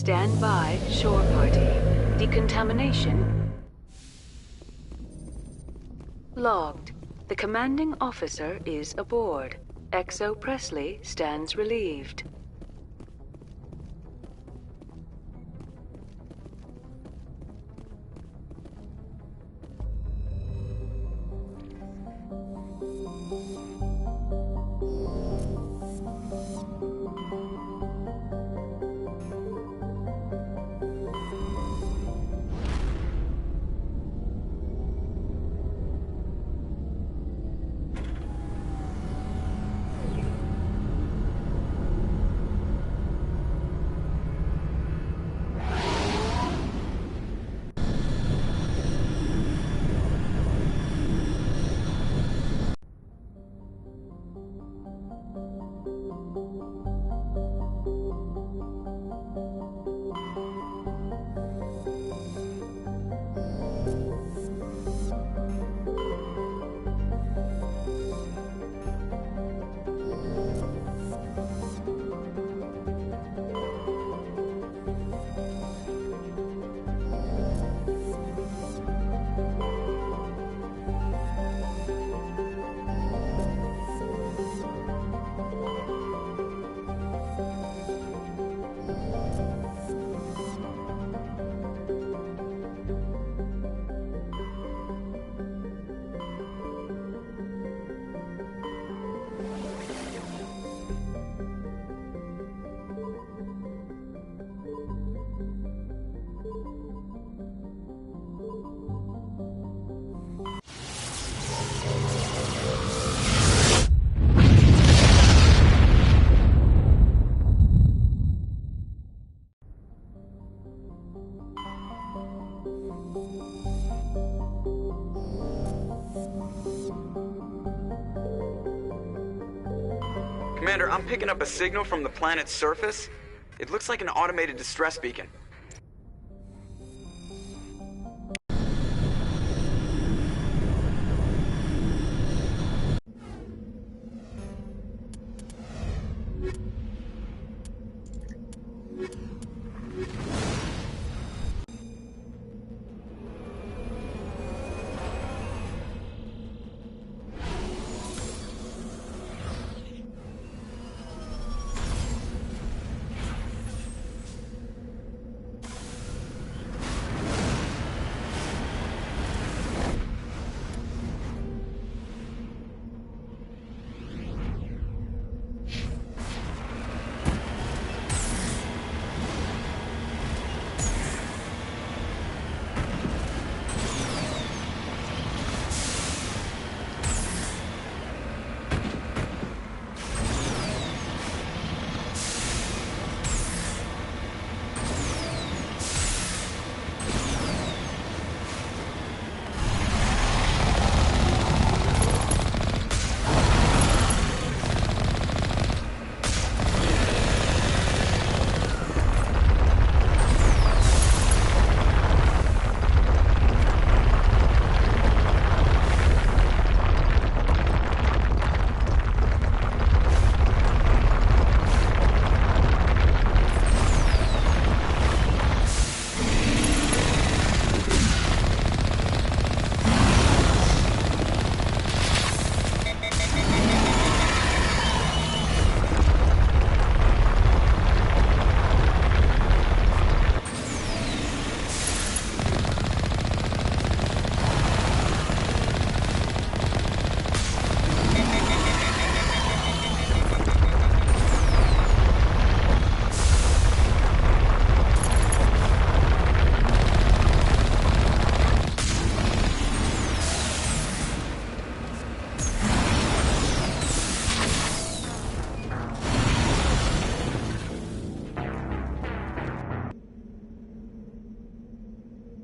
Stand by, shore party. Decontamination logged. The commanding officer is aboard. XO Presley stands relieved. Commander, I'm picking up a signal from the planet's surface. It looks like an automated distress beacon.